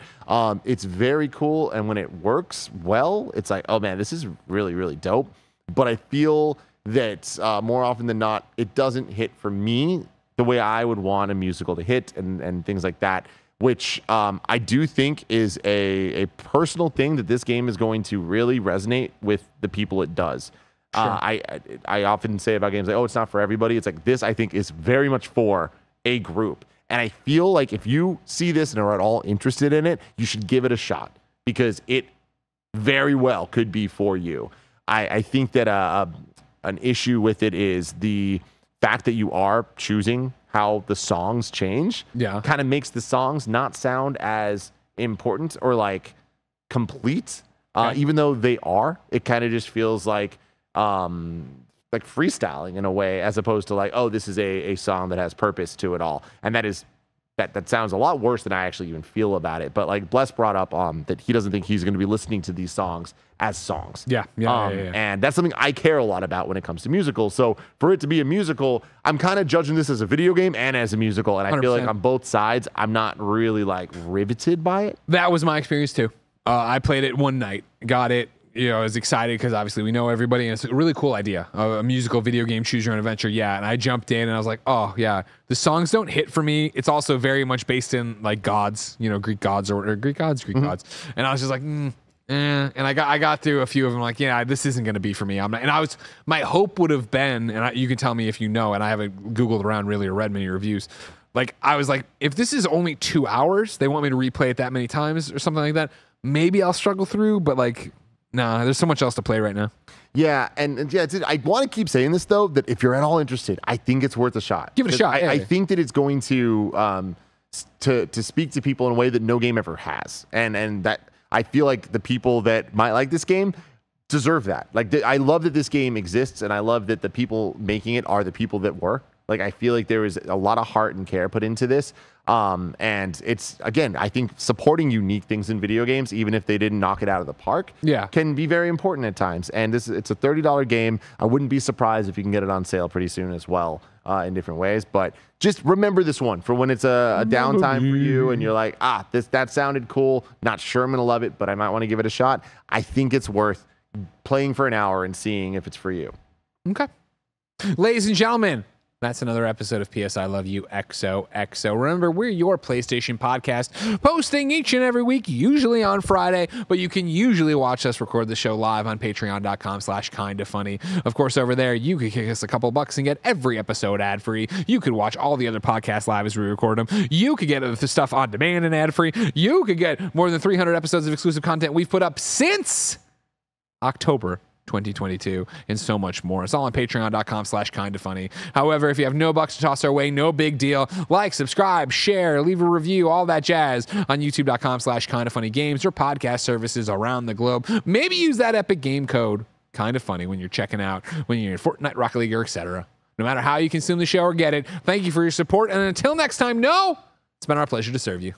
It's very cool, and when it works well, it's like, oh man, this is really, really dope. But I feel that more often than not, it doesn't hit for me the way I would want a musical to hit, and things like that, which I do think is a personal thing that this game is going to really resonate with the people it does. Sure. I often say about games like, oh, it's not for everybody. It's like this, I think, is very much for a group. And I feel like if you see this and are at all interested in it, you should give it a shot because it very well could be for you. I think that an issue with it is the fact that you are choosing how the songs change kind of makes the songs not sound as important or like complete, even though they are. It kind of just feels like freestyling in a way, as opposed to like, oh, this is a song that has purpose to it all. And that sounds a lot worse than I actually even feel about it. But like Bless brought up that he doesn't think he's going to be listening to these songs as songs. Yeah. And that's something I care a lot about when it comes to musicals. So for it to be a musical, I'm kind of judging this as a video game and as a musical. And I 100%. Feel like on both sides, I'm not really like riveted by it. That was my experience too. I played it one night, got it. I was excited because obviously we know everybody, and it's a really cool idea. A musical video game, choose your own adventure. Yeah. And I jumped in and I was like, oh yeah, the songs don't hit for me. It's also very much based in like gods, Greek gods or Greek gods. And I was just like, And I got through a few of them like, yeah, this isn't going to be for me. My hope would have been, and you can tell me if you know, and I haven't Googled around really or read many reviews. Like I was like, if this is only 2 hours, they want me to replay it that many times or something like that, maybe I'll struggle through, but like, nah, there's so much else to play right now. Yeah, and yeah, I want to keep saying this though, that if you're at all interested, I think it's worth a shot. Give it a shot. I think that it's going to speak to people in a way that no game ever has, and that I feel like the people that might like this game deserve that. Like I love that this game exists, and I love that the people making it are the people that were. Like I feel like there is a lot of heart and care put into this. And it's, again, I think supporting unique things in video games, even if they didn't knock it out of the park, can be very important at times. And it's a $30 game. I wouldn't be surprised if you can get it on sale pretty soon as well, in different ways. But just remember this one for when it's a downtime for you and you're like, that sounded cool. Not sure I'm going to love it, but I might want to give it a shot. I think it's worth playing for an hour and seeing if it's for you. Okay. Ladies and gentlemen, that's another episode of PS I Love You XOXO. Remember, we're your PlayStation podcast, posting each and every week, usually on Friday, but you can usually watch us record the show live on patreon.com/KindaFunny. Of course, over there, you could kick us a couple bucks and get every episode ad-free. You could watch all the other podcasts live as we record them. You could get the stuff on demand and ad-free. You could get more than 300 episodes of exclusive content we've put up since October 2022 and so much more. It's all on patreon.com/KindaFunny. However, if you have no bucks to toss our way, no big deal. Like, subscribe, share, leave a review, all that jazz on youtube.com/KindaFunnyGames or podcast services around the globe. Maybe use that epic game code KindaFunny when you're checking out, when you're in Fortnite, Rocket League, or etc. No matter how you consume the show or get it, thank you for your support. And until next time, it's been our pleasure to serve you.